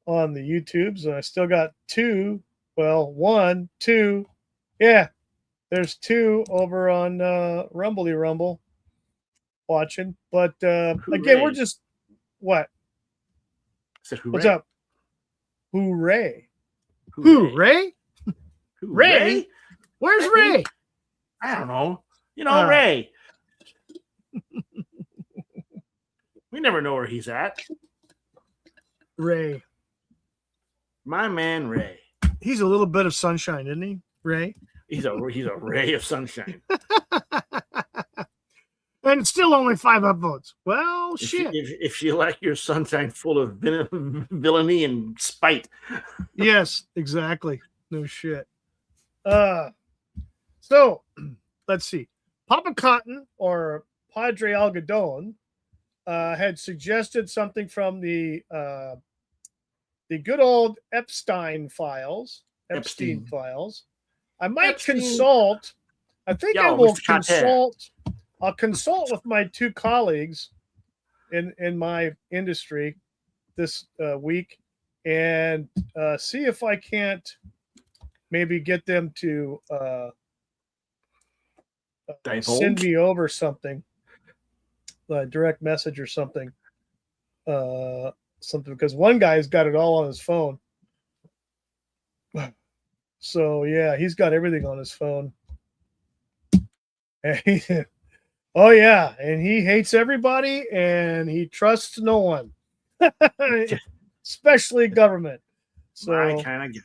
on the YouTubes, and I still got 2. Well, 1, 2. Yeah, there's 2 over on Rumbly Rumble watching. But again, we're just what? Said, what's up? Hooray. Hooray? Ray? Where's Ray? I don't know. Ray. We never know where he's at. Ray. My man Ray. He's a little bit of sunshine, isn't he? Ray. He's a ray of sunshine. And it's still only 5 upvotes. Well, shit. If you like your sunshine full of villainy and spite. Yes, exactly. No shit. So let's see. Papa Cotton or Padre Algodon had suggested something from the good old Epstein files. I might consult. I think I will consult. I'll consult with my 2 colleagues in my industry this week and see if I can't maybe get them to send me over something, a direct message or something, because one guy's got it all on his phone. So yeah, he's got everything on his phone. And oh yeah, and he hates everybody and he trusts no one, especially government. So I kind of get it.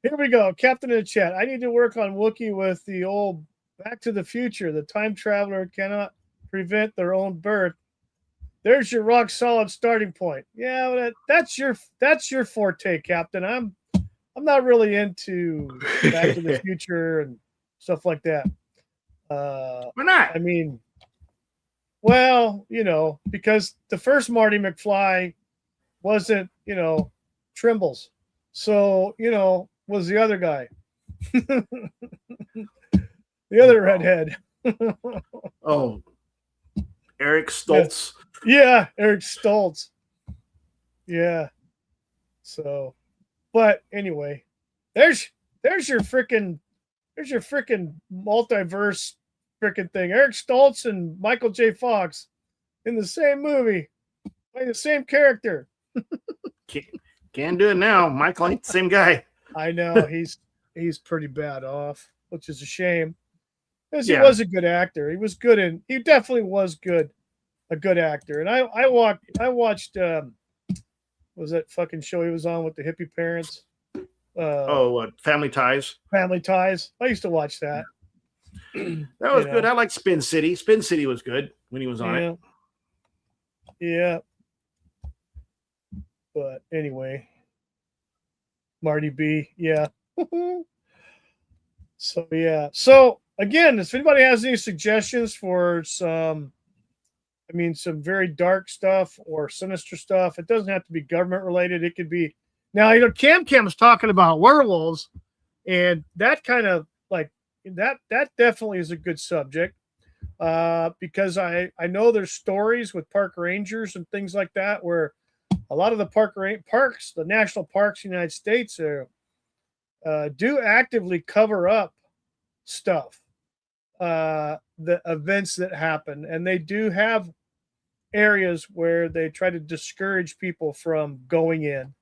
Here we go, Captain in the chat. I need to work on Wookiee with the old Back to the Future. The time traveler cannot prevent their own birth. There's your rock solid starting point. Yeah, that's your forte, Captain. I'm not really into Back to the Future and stuff like that. Why not? I mean, well, because the first Marty McFly wasn't, Trimbles. So, was the other guy. The other redhead. Oh, Eric Stoltz. Yeah, Eric Stoltz. Yeah. So, but anyway, there's your freaking multiverse freaking thing. Eric Stoltz and Michael J. Fox in the same movie, play the same character. Can't do it now. Michael ain't the same guy. I know he's pretty bad off, which is a shame. Because he was a good actor. He was good he definitely was a good actor. And I watched was that fucking show he was on with the hippie parents? Family Ties. Family Ties. I used to watch that. That was good. I like Spin City. Spin City was good when he was on it. Yeah. But anyway, Marty B. Yeah. So yeah. So again, if anybody has any suggestions for some very dark stuff or sinister stuff, it doesn't have to be government related. It could be. Now, Cam was talking about werewolves, and that kind of like that definitely is a good subject because I know there's stories with park rangers and things like that where a lot of the parks, the national parks in the United States do actively cover up stuff, the events that happen, and they do have areas where they try to discourage people from going in.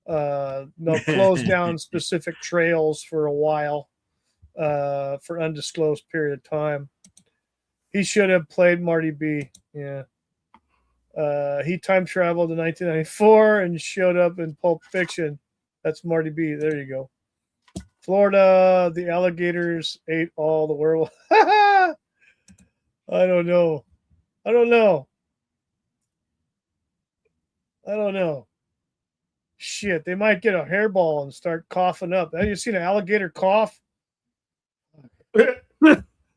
They'll close down specific trails for a while for undisclosed period of time. He should have played Marty B. Yeah. He time traveled in 1994 and showed up in Pulp Fiction. That's Marty B. There you go. Florida, the alligators ate all the werewolves. I don't know. Shit, they might get a hairball and start coughing up. Have you seen an alligator cough?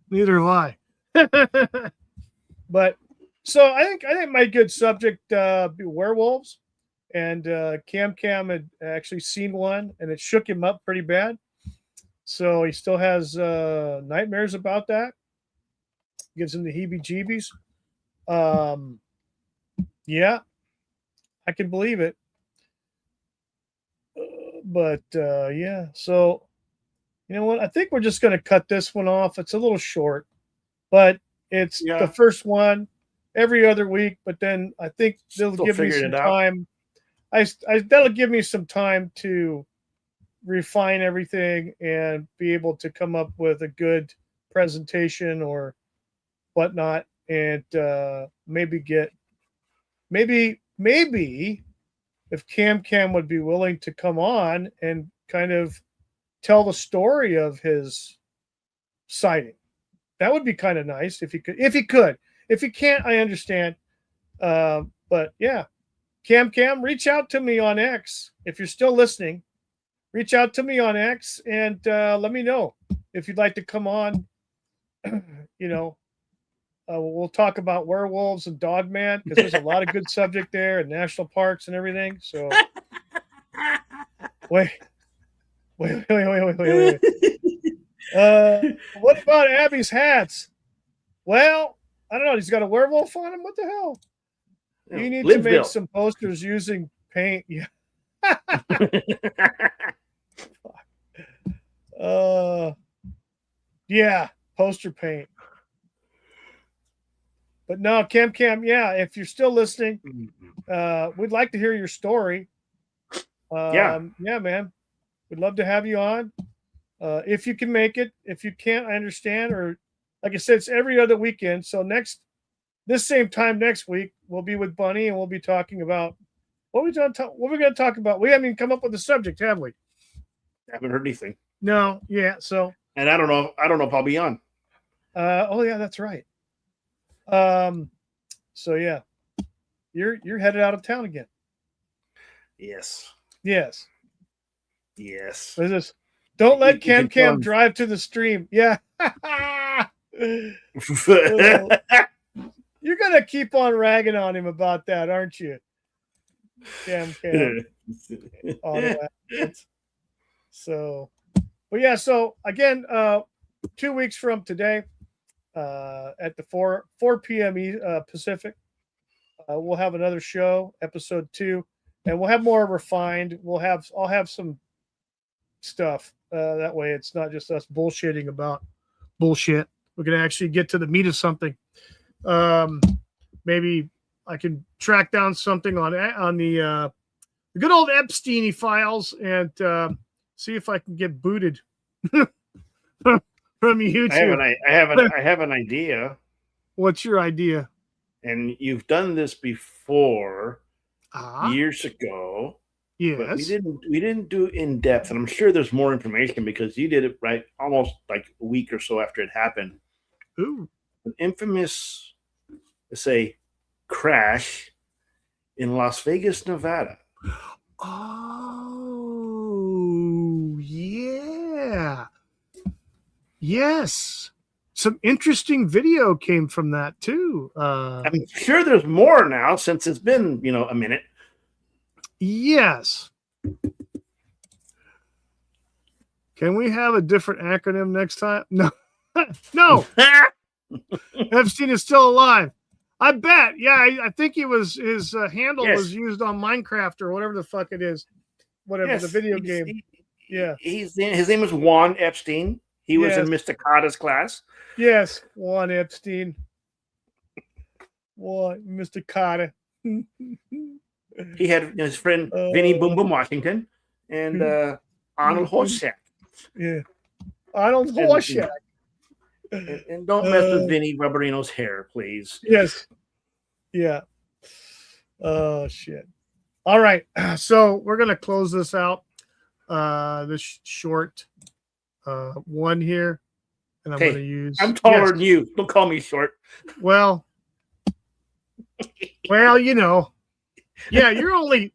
Neither have I. But so I think my good subject be werewolves, and Cam had actually seen one, and it shook him up pretty bad. So he still has nightmares about that. Gives him the heebie-jeebies. Yeah, I can believe it. But yeah, so you know what? I think we're just going to cut this one off. It's a little short, but it's the first one every other week. But then I think they'll give me some time. that'll give me some time to refine everything and be able to come up with a good presentation or whatnot, and maybe if Cam would be willing to come on and kind of tell the story of his sighting. That would be kind of nice if he could. If he can't, I understand. But yeah, Cam, reach out to me on X if you're still listening. Reach out to me on X and let me know if you'd like to come on. We'll talk about werewolves and Dogman because there's a lot of good subject there and national parks and everything. So wait. What about Abby's hats? Well, I don't know. He's got a werewolf on him. What the hell? You need to make some posters using paint. Yeah. Yeah, poster paint. But no, Cam, yeah, if you're still listening, we'd like to hear your story. Yeah, man. We'd love to have you on. If you can make it. If you can't, I understand. Or like I said, it's every other weekend. So this same time next week, we'll be with Bunny and we'll be talking about what we're going to talk about. We haven't even come up with a subject, have we? I haven't heard anything. No, yeah. So, and I don't know if I'll be on. Oh yeah, that's right. So yeah, you're headed out of town again. Yes. What is this? Don't let Cam drive to the stream. Yeah. You're gonna keep on ragging on him about that, aren't you? Cam. So, well, yeah. So again, 2 weeks from today, at the 4 p.m. Pacific, we'll have another show, episode 2, and we'll have more refined. I'll have some stuff. That way, it's not just us bullshitting about bullshit. We're gonna actually get to the meat of something. Maybe I can track down something on the good old Epstein files and see if I can get booted from YouTube. I have an idea. What's your idea? And you've done this before years ago. Yes. But we didn't do in depth, and I'm sure there's more information because you did it right almost like a week or so after it happened. Ooh. An infamous, let's say, crash in Las Vegas, Nevada. Oh, yeah. Yes. Some interesting video came from that too. I'm sure there's more now since it's been, a minute. Yes. Can we have a different acronym next time? No. No. Epstein is still alive. I bet. Yeah, I think his handle was used on Minecraft or whatever the fuck it is. Whatever the video game. His name is Juan Epstein. He was in Mr. Carter's class. Yes, Juan Epstein. Mr. Carter. He had his friend Vinny Boom Boom Washington and Arnold Horseshack. Yeah, Arnold Horseshack. And don't mess with Vinny Rubberino's hair, please. Yes. Yeah. Oh, shit. All right. So we're going to close this out. This short one here. And I'm going to use... I'm taller than you. Don't call me short. Well, yeah, you're only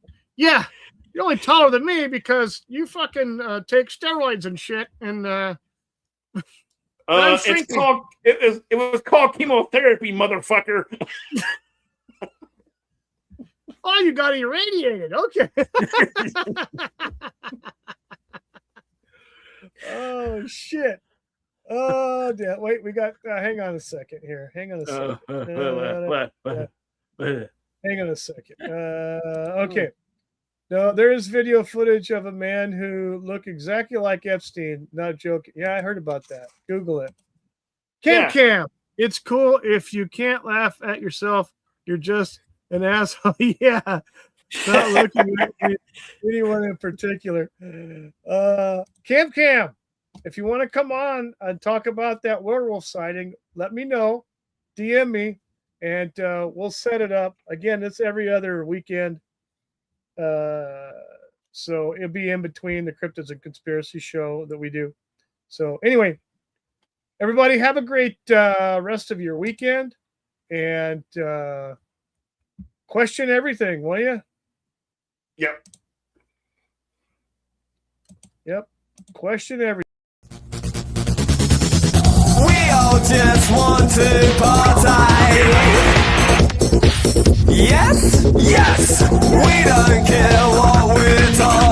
taller than me because you fucking take steroids and shit. And it was called chemotherapy, motherfucker. Oh, you got irradiated. Okay. Oh shit. Oh, damn. Wait, we got. Hang on a second here. Hang on a second. Hang on a second. Okay. No, there is video footage of a man who looked exactly like Epstein. Not joking. Yeah, I heard about that. Google it. Cam. It's cool if you can't laugh at yourself. You're just an asshole. Yeah. Not looking at anyone in particular. Cam, if you want to come on and talk about that werewolf sighting, let me know. DM me, and we'll set it up. Again, it's every other weekend. So it'll be in between the Cryptids and Conspiracy show that we do. So anyway, everybody have a great rest of your weekend, and question everything, will you? Yep. Question everything. We all just want to party. Yes, we don't care what we're talking.